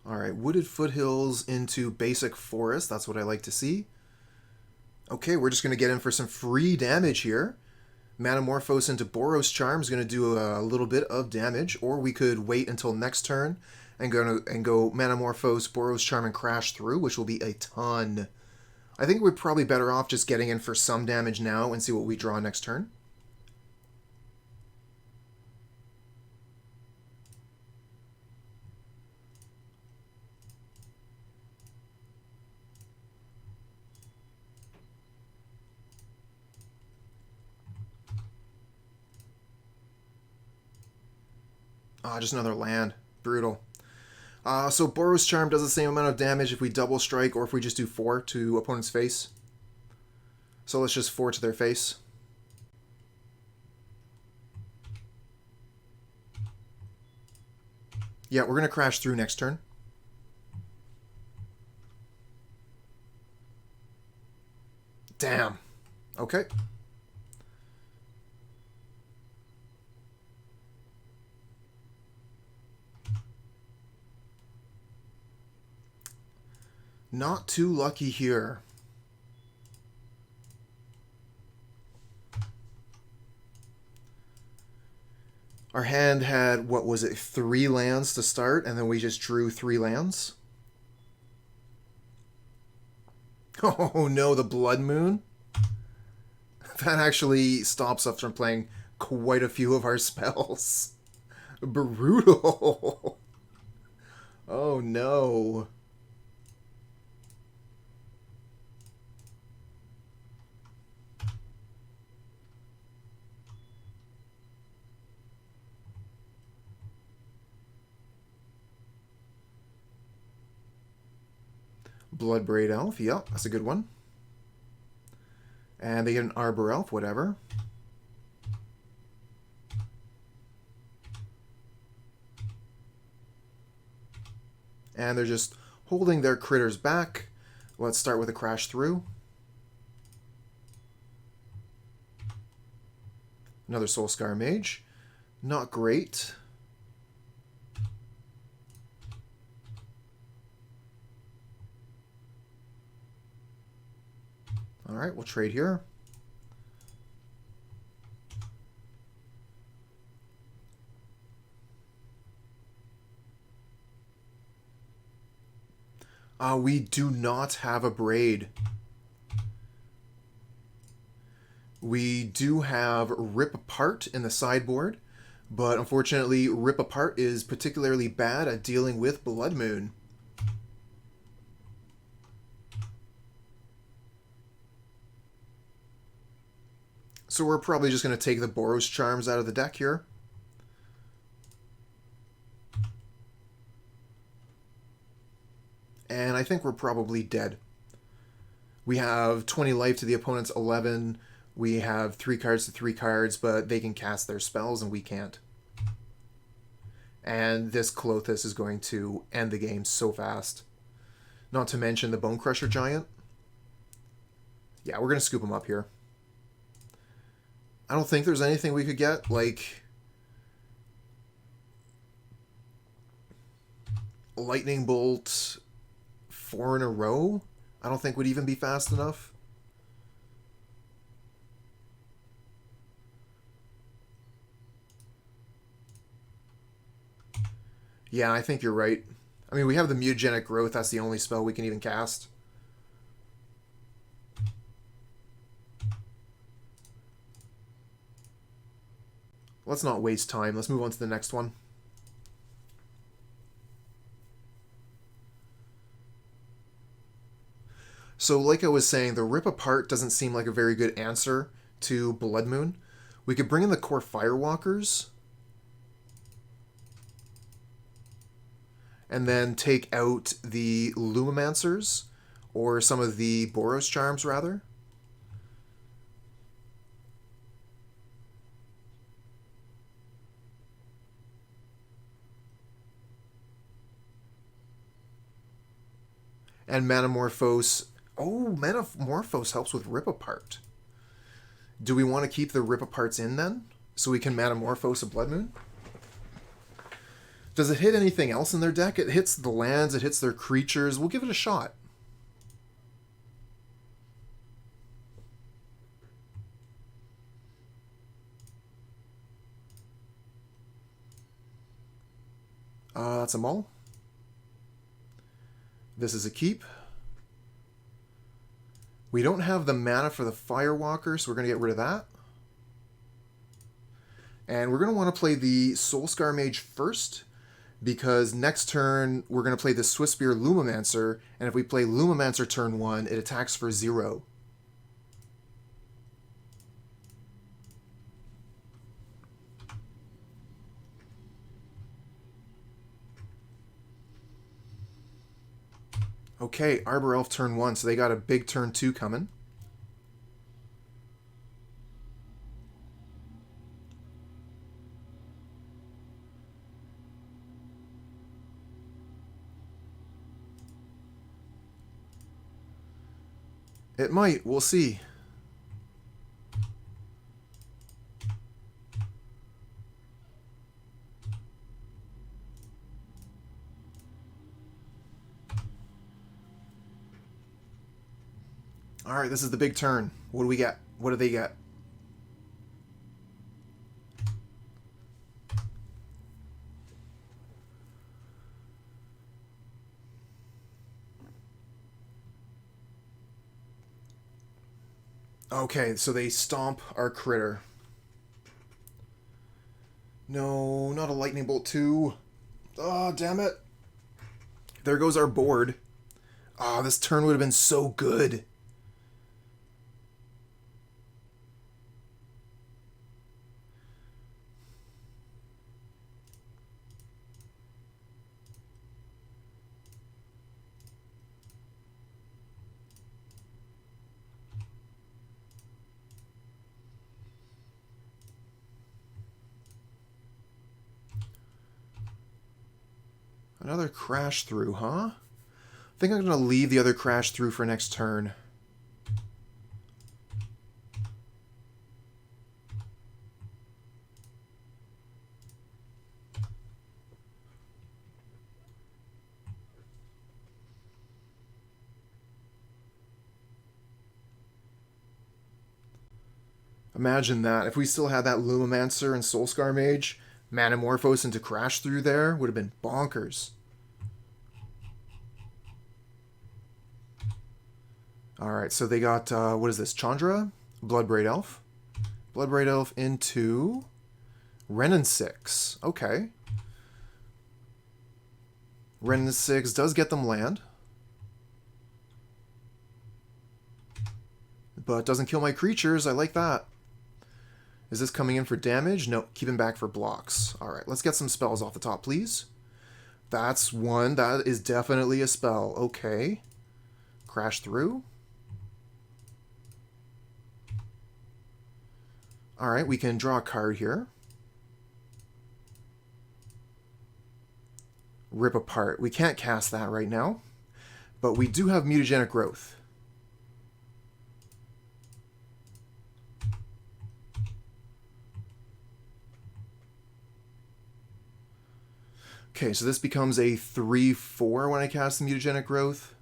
Alright, Wooded Foothills into basic forest. That's what I like to see. Okay, we're just going to get in for some free damage here. Manamorphose into Boros Charm is going to do a little bit of damage, or we could wait until next turn and go Manamorphose, Boros Charm, and crash through, which will be a ton. I think we're probably better off just getting in for some damage now and see what we draw next turn. Just another land. Brutal. So Boros Charm does the same amount of damage if we double strike or if we just do 4 to opponent's face. So let's just 4 to their face. Yeah, we're going to crash through next turn. Damn. Okay. Not too lucky here. Our hand had, what was it, 3 lands to start, and then we just drew 3 lands. Oh no, the Blood Moon? That actually stops us from playing quite a few of our spells. Brutal. Oh no. Bloodbraid Elf, yep, that's a good one. And they get an Arbor Elf, whatever. And they're just holding their critters back. Let's start with a crash through. Another Soul-Scar Mage. Not great. Alright, we'll trade here. We do not have a Braid. We do have Rip Apart in the sideboard, but unfortunately Rip Apart is particularly bad at dealing with Blood Moon. So we're probably just going to take the Boros Charms out of the deck here. And I think we're probably dead. We have 20 life to the opponent's 11. We have 3 cards to 3 cards, but they can cast their spells and we can't. And this Clothis is going to end the game so fast. Not to mention the Bone Crusher Giant. Yeah, we're going to scoop him up here. I don't think there's anything we could get, like Lightning Bolt 4 in a row. I don't think would even be fast enough. Yeah, I think you're right. I mean, we have the Mutagenic Growth. That's the only spell we can even cast. Let's not waste time. Let's move on to the next one. So like I was saying, the Rip Apart doesn't seem like a very good answer to Blood Moon. We could bring in the Kor Firewalkers and then take out the Lumimancers, or some of the Boros Charms, rather. And Manamorphose. Oh, Manamorphose helps with Rip Apart. Do we want to keep the Rip Aparts in then, so we can Manamorphose a Blood Moon? Does it hit anything else in their deck? It hits the lands, it hits their creatures. We'll give it a shot. That's a mull. This is a keep. We don't have the mana for the Firewalker, so we're going to get rid of that. And we're going to want to play the Soul-Scar Mage first, because next turn we're going to play the Swiftspear Lumimancer, and if we play Lumimancer turn 1, it attacks for 0. Okay, Arbor Elf turn 1, so they got a big turn 2 coming. It might, we'll see. All right, this is the big turn. What do we get? What do they get? Okay, so they stomp our critter. No, not a Lightning Bolt 2. Oh, damn it. There goes our board. Ah, this turn would have been so good. Another crash through, huh? I think I'm going to leave the other crash through for next turn. Imagine that. If we still had that Lumimancer and Soul-Scar Mage, Manamorphose into Crash through there would have been bonkers. Alright, so they got, what is this, Chandra? Bloodbraid Elf. Bloodbraid Elf into Renin 6. Okay. Renin 6 does get them land. But doesn't kill my creatures. I like that. Is this coming in for damage? No, keep him back for blocks. Alright, let's get some spells off the top, please. That's one. That is definitely a spell. Okay. Crash through. Alright, we can draw a card here. Rip Apart. We can't cast that right now. But we do have Mutagenic Growth. Okay, so this becomes a 3/4 when I cast the Mutagenic Growth.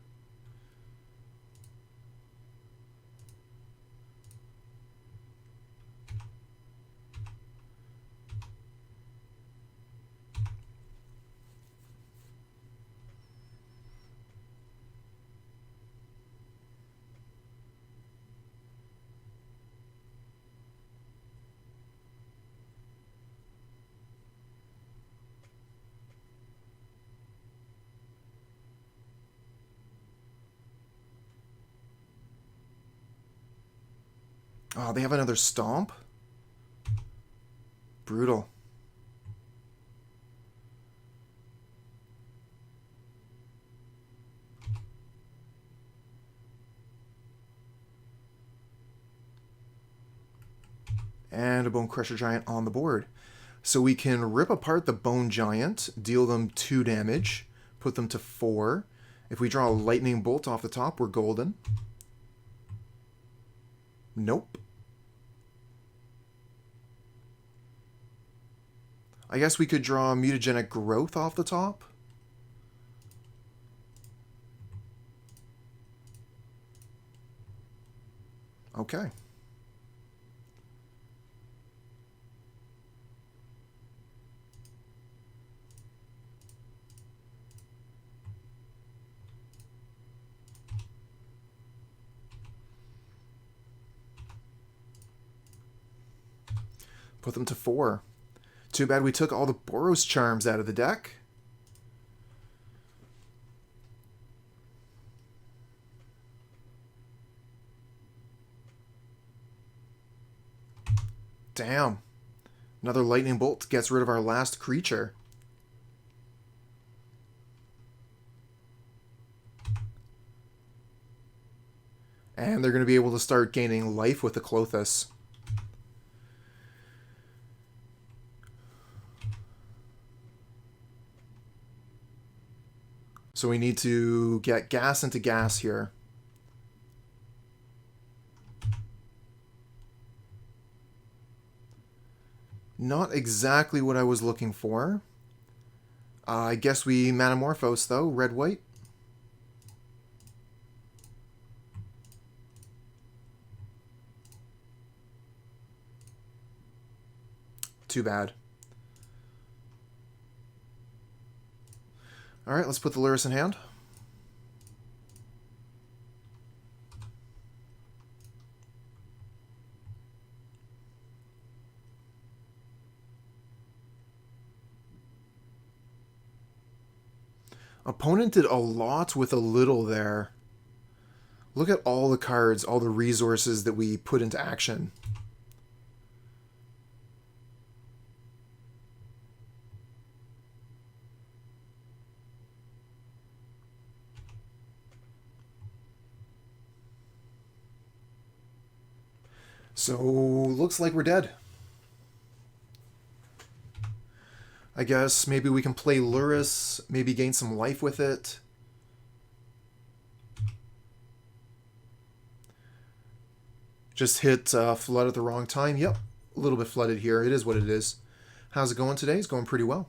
Oh, they have another Stomp? Brutal. And a Bone Crusher Giant on the board. So we can rip apart the Bone Giant, deal them 2 damage, put them to 4. If we draw a Lightning Bolt off the top, we're golden. Nope. I guess we could draw Mutagenic Growth off the top. Okay. Put them to 4. Too bad we took all the Boros Charms out of the deck. Damn. Another Lightning Bolt gets rid of our last creature. And they're going to be able to start gaining life with the Klothys. So we need to get gas into gas here. Not exactly what I was looking for. I guess we Manamorphose though, red-white. Too bad. Alright, let's put the Lurrus in hand. Opponent did a lot with a little there. Look at all the cards, all the resources that we put into action. So, looks like we're dead. I guess maybe we can play Lurrus, maybe gain some life with it. Just hit flood at the wrong time. Yep, a little bit flooded here. It is what it is. How's it going today? It's going pretty well.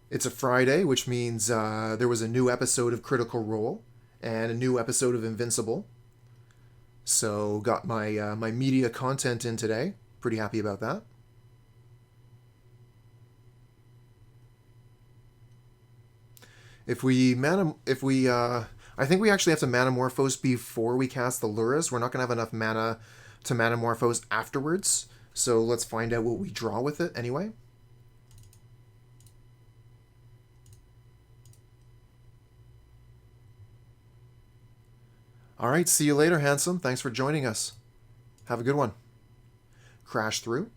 It's a Friday, which means there was a new episode of Critical Role and a new episode of Invincible. So got my my media content in today. Pretty happy about that. I think we actually have to Manamorphose before we cast the Lurrus. We're not going to have enough mana to Manamorphose afterwards. So let's find out what we draw with it anyway. All right, see you later, handsome. Thanks for joining us. Have a good one. Crash through.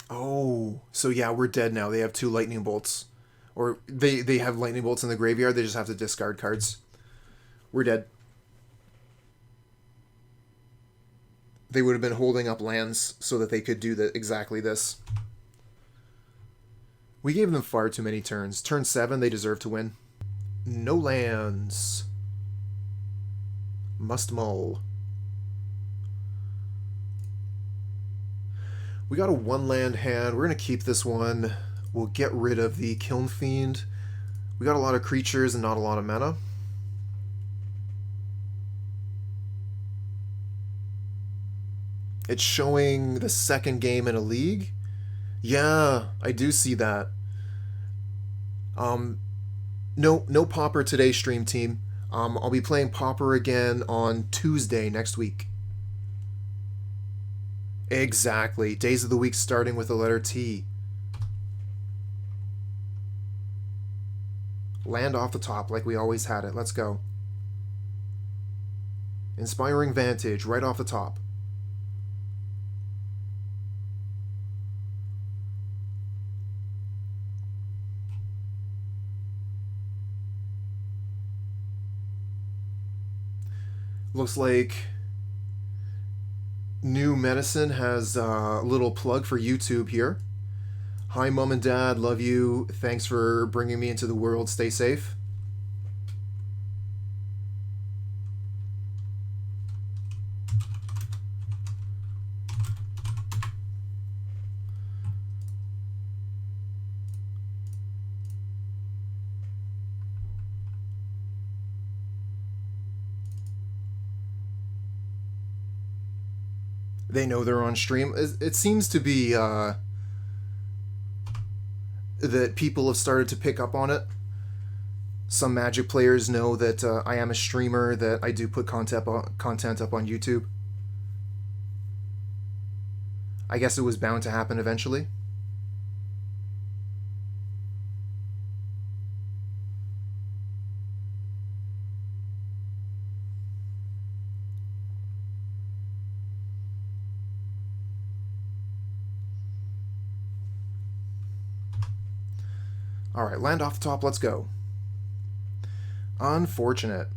Oh, so yeah, we're dead now. They have 2 lightning bolts. Or they have lightning bolts in the graveyard. They just have to discard cards. We're dead. They would have been holding up lands so that they could do exactly this. We gave them far too many turns. Turn 7, they deserve to win. No lands. Must mull. We got a 1-land hand. We're going to keep this one. We'll get rid of the Kiln Fiend. We got a lot of creatures and not a lot of mana. It's showing the 2nd game in a league. Yeah, I do see that. No Pauper today, stream team. I'll be playing Pauper again on Tuesday next week. Exactly. Days of the week starting with the letter T. Land off the top like we always had it. Let's go. Inspiring Vantage right off the top. Looks like New Medicine has a little plug for YouTube here. Hi, Mom and Dad. Love you. Thanks for bringing me into the world. Stay safe. They know they're on stream. It seems to be that people have started to pick up on it. Some Magic players know that I am a streamer, that I do put content up on YouTube. I guess it was bound to happen eventually. Alright, land off the top, let's go. Unfortunate.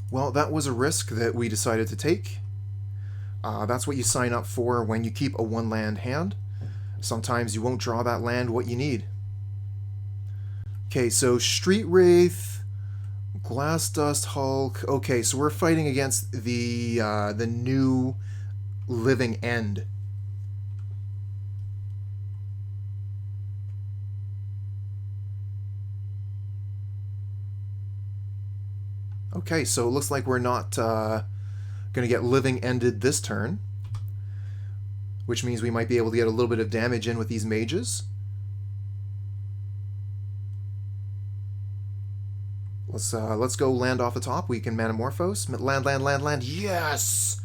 Well, that was a risk that we decided to take. That's what you sign up for when you keep a 1-land hand. Sometimes you won't draw that land what you need. Okay, so Street Wraith... Glass Dust Hulk. Okay, so we're fighting against the new Living End. Okay, so it looks like we're not going to get Living Ended this turn, which means we might be able to get a little bit of damage in with these mages. Let's go land off the top. We can Manamorphose. Land. Yes!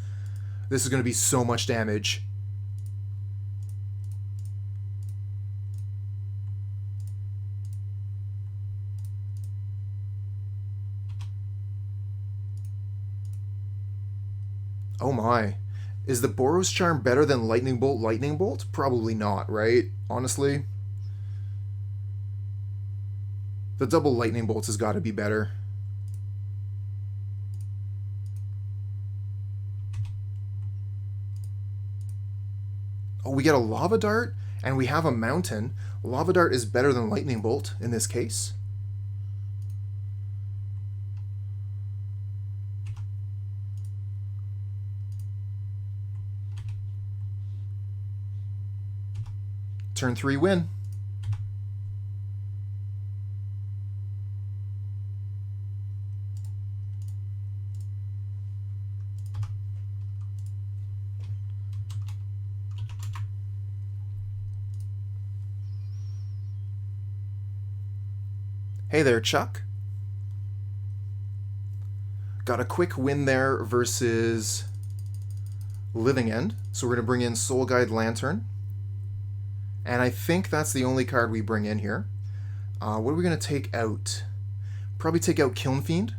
This is going to be so much damage. Oh my. Is the Boros Charm better than Lightning Bolt, Lightning Bolt? Probably not, right? Honestly. The double Lightning Bolts has got to be better. Oh, we get a Lava Dart, and we have a Mountain. Lava Dart is better than Lightning Bolt in this case. Turn 3 win. Hey there, Chuck. Got a quick win there versus Living End. So we're going to bring in Soul Guide Lantern. And I think that's the only card we bring in here. What are we going to take out? Probably take out Kiln Fiend.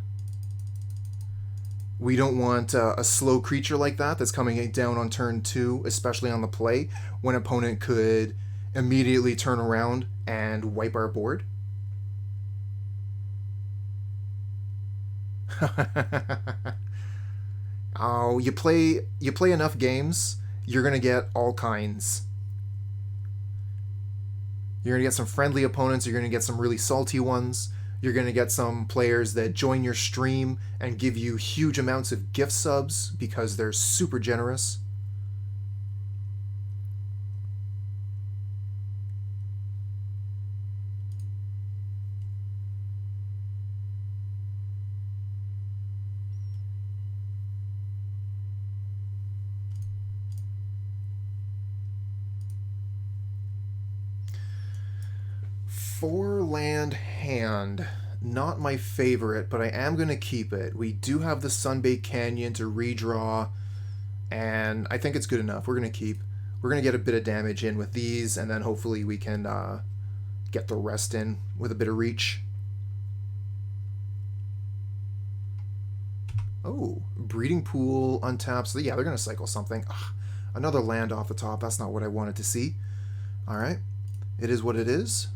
We don't want a slow creature like that that's coming down on turn 2, especially on the play, when an opponent could immediately turn around and wipe our board. Oh, you play enough games, you're gonna get all kinds. You're gonna get some friendly opponents, you're gonna get some really salty ones, you're gonna get some players that join your stream and give you huge amounts of gift subs because they're super generous. Four land hand. Not my favorite, but I am going to keep it. We do have the Sunbaked Canyon to redraw, and I think it's good enough. We're going to keep. We're going to get a bit of damage in with these, and then hopefully we can get the rest in with a bit of reach. Oh, Breeding Pool untapped. So yeah, they're going to cycle something. Ugh, another land off the top. That's not what I wanted to see. All right. It is what it is.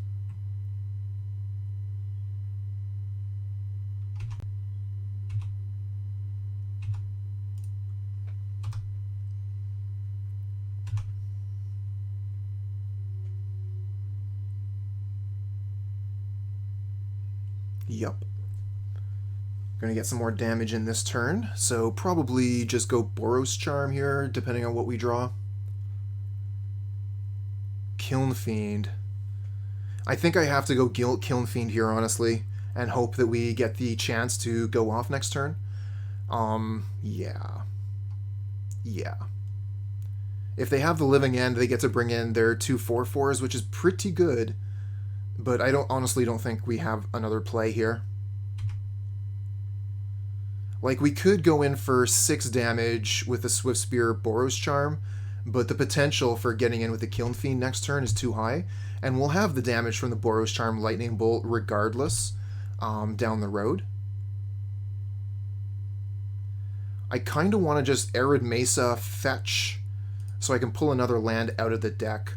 Yup. Gonna get some more damage in this turn, so probably just go Boros Charm here, depending on what we draw. Kiln Fiend. I think I have to go Kiln Fiend here, honestly, and hope that we get the chance to go off next turn. Yeah. If they have the Living End, they get to bring in their 2 4/4s, which is pretty good. But I honestly don't think we have another play here. Like, we could go in for 6 damage with the Swiftspear Boros Charm, but the potential for getting in with the Kiln Fiend next turn is too high, and we'll have the damage from the Boros Charm Lightning Bolt regardless down the road. I kind of want to just Arid Mesa fetch so I can pull another land out of the deck.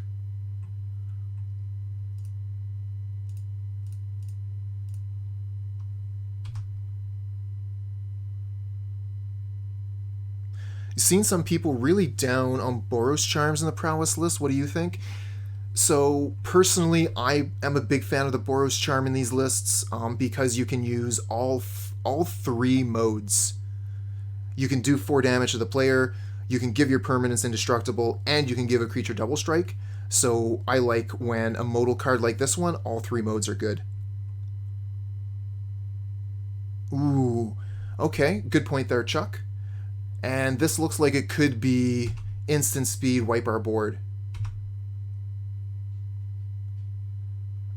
Seen some people really down on Boros Charms in the Prowess list. What do you think? So, personally, I am a big fan of the Boros Charm in these lists because you can use all 3 modes. You can do 4 damage to the player, you can give your permanents indestructible, and you can give a creature double strike. So, I like when a modal card like this one, all 3 modes are good. Ooh, okay, good point there, Chuck. And this looks like it could be instant speed wipe our board.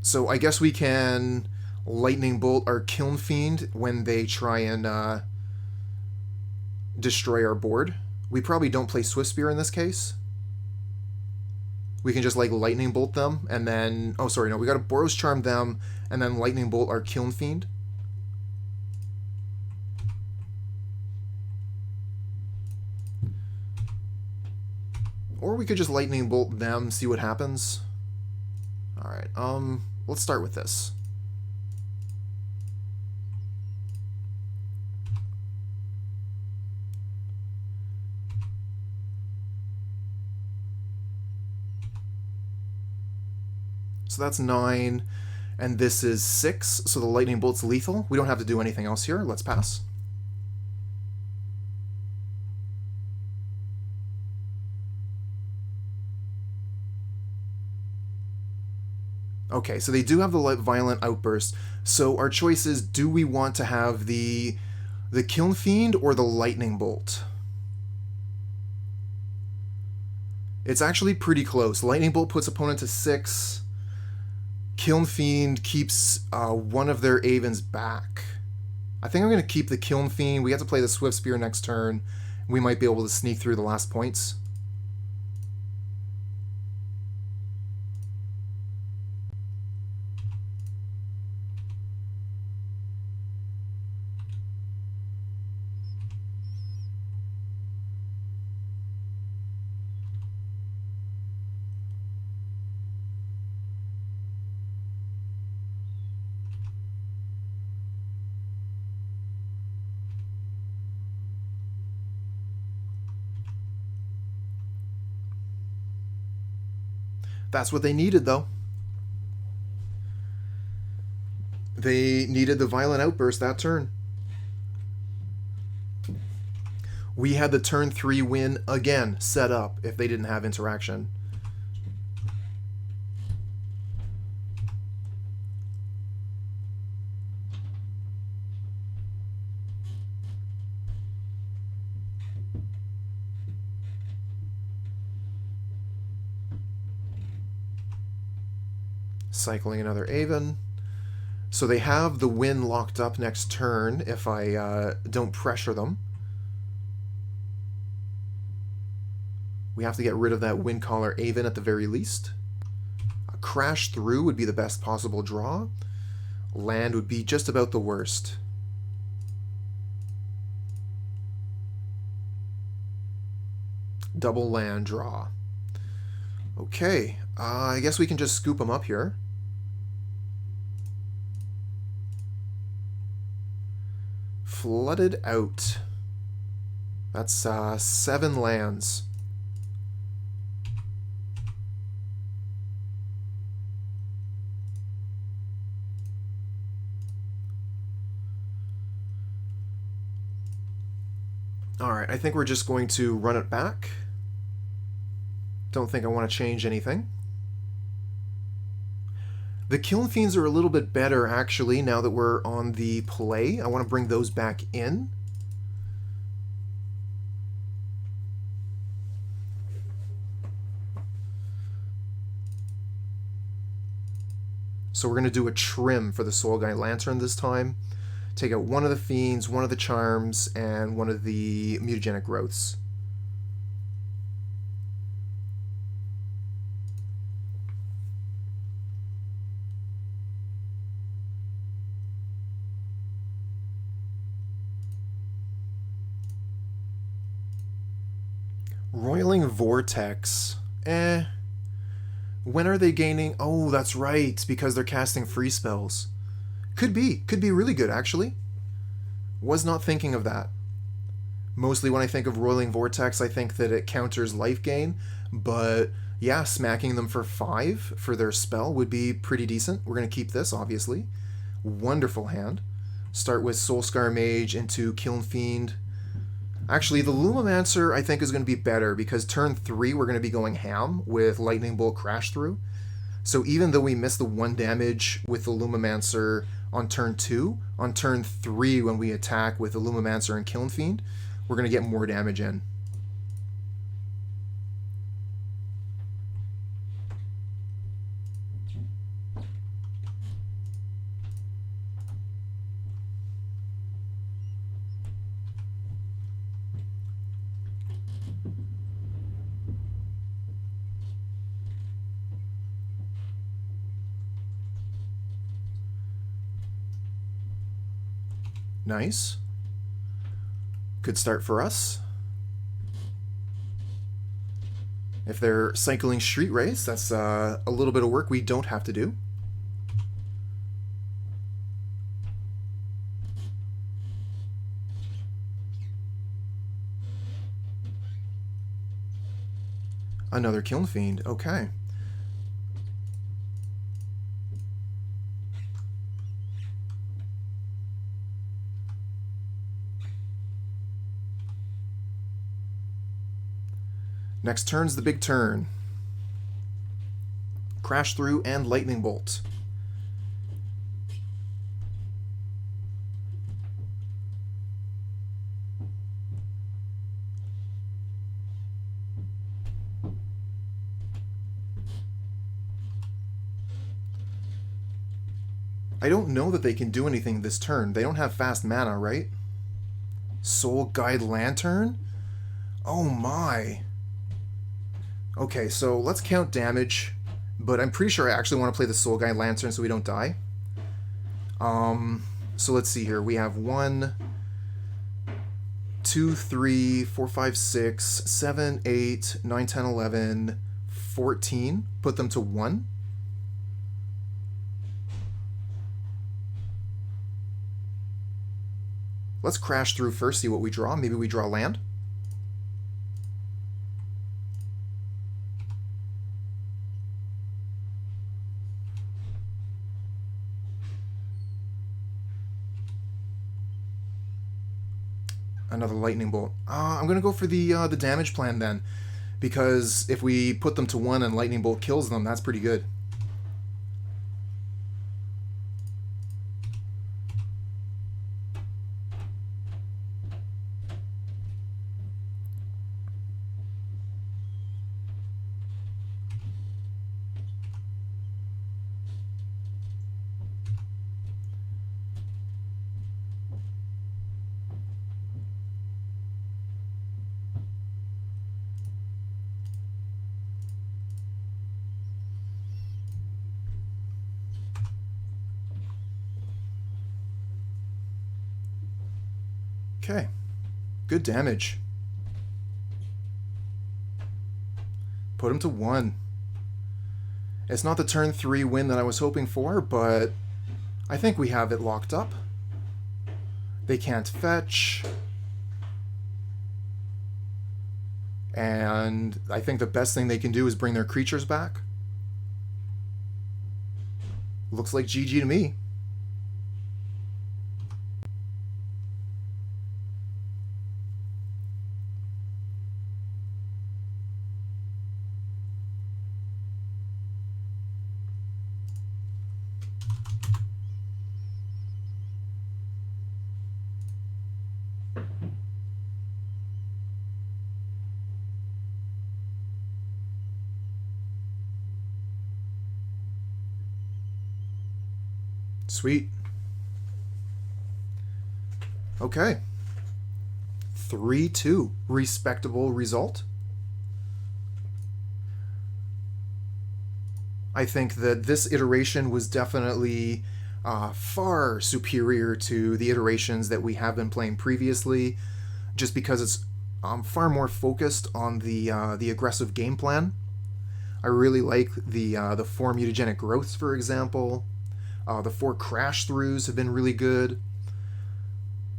So I guess we can Lightning Bolt our Kiln Fiend when they try and destroy our board. We probably don't play Swiftspear in this case. We can just like Lightning Bolt them and then... Oh, sorry, no, we got to Boros Charm them and then Lightning Bolt our Kiln Fiend. Or we could just lightning bolt them, see what happens. Alright, let's start with this. So that's 9, and this is 6, so the lightning bolt's lethal. We don't have to do anything else here. Let's pass. Okay, so they do have the violent outburst. So our choice is, do we want to have the Kiln Fiend or the lightning bolt? It's actually pretty close. Lightning bolt puts opponent to 6. Kiln Fiend keeps one of their Avens back. I think I'm going to keep the Kiln Fiend. We have to play the Swiftspear next turn. We might be able to sneak through the last points. That's what they needed, though. They needed the violent outburst that turn. We had the turn 3 win again set up if they didn't have interaction. Cycling another Aven. So they have the win locked up next turn if I don't pressure them. We have to get rid of that Windcaller Aven at the very least. A Crash Through would be the best possible draw. Land would be just about the worst. Double land draw. Okay, I guess we can just scoop them up here. Flooded Out. That's 7 lands. Alright, I think we're just going to run it back. Don't think I want to change anything. The Kiln Fiends are a little bit better, actually, now that we're on the play. I want to bring those back in. So we're going to do a trim for the Soul Guide Lantern this time. Take out one of the Fiends, one of the Charms, and one of the Mutagenic Growths. Roiling Vortex. When are they gaining? Oh, that's right, because they're casting free spells. Could be really good, actually. Was not thinking of that. Mostly when I think of Roiling Vortex, I think that it counters life gain, but yeah, smacking them for 5 for their spell would be pretty decent. We're going to keep this, obviously. Wonderful hand. Start with Soul-Scar Mage into Kiln Fiend. Actually, the Lumimancer, I think, is going to be better because turn 3, we're going to be going ham with Lightning Bolt Crash Through. So even though we miss the 1 damage with the Lumimancer on turn 2, on turn 3, when we attack with the Lumimancer and Kiln Fiend, we're going to get more damage in. Nice. Good start for us. If they're cycling Street Race, that's a little bit of work we don't have to do. Another Kiln Fiend, okay. Next turn's the big turn. Crash Through and Lightning Bolt. I don't know that they can do anything this turn. They don't have fast mana, right? Soul Guide Lantern? Oh my. Okay, so let's count damage, but I'm pretty sure I actually want to play the Soul Guide Lantern so we don't die. So let's see here. We have 1, 2, 3, 4, 5, 6, 7, 8, 9, 10, 11, 14. Put them to 1. Let's crash through first, see what we draw. Maybe we draw land. Another lightning bolt. I'm gonna go for the damage plan then, because if we put them to 1 and lightning bolt kills them, that's pretty good. Okay, good damage. Put him to 1. It's not the turn 3 win that I was hoping for, but I think we have it locked up. They can't fetch. And I think the best thing they can do is bring their creatures back. Looks like GG to me. Sweet. Okay. 3-2. Respectable result. I think that this iteration was definitely far superior to the iterations that we have been playing previously, just because it's far more focused on the aggressive game plan. I really like the 4 Mutagenic Growths, for example. The 4 crash throughs have been really good.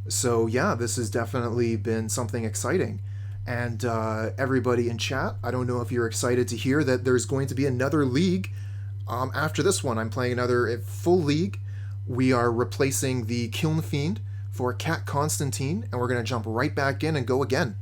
So yeah, this has definitely been something exciting. And everybody in chat, I don't know if you're excited to hear that there's going to be another league after this one. I'm playing another full league. We are replacing the Kiln Fiend for Cat Constantine, and we're going to jump right back in and go again.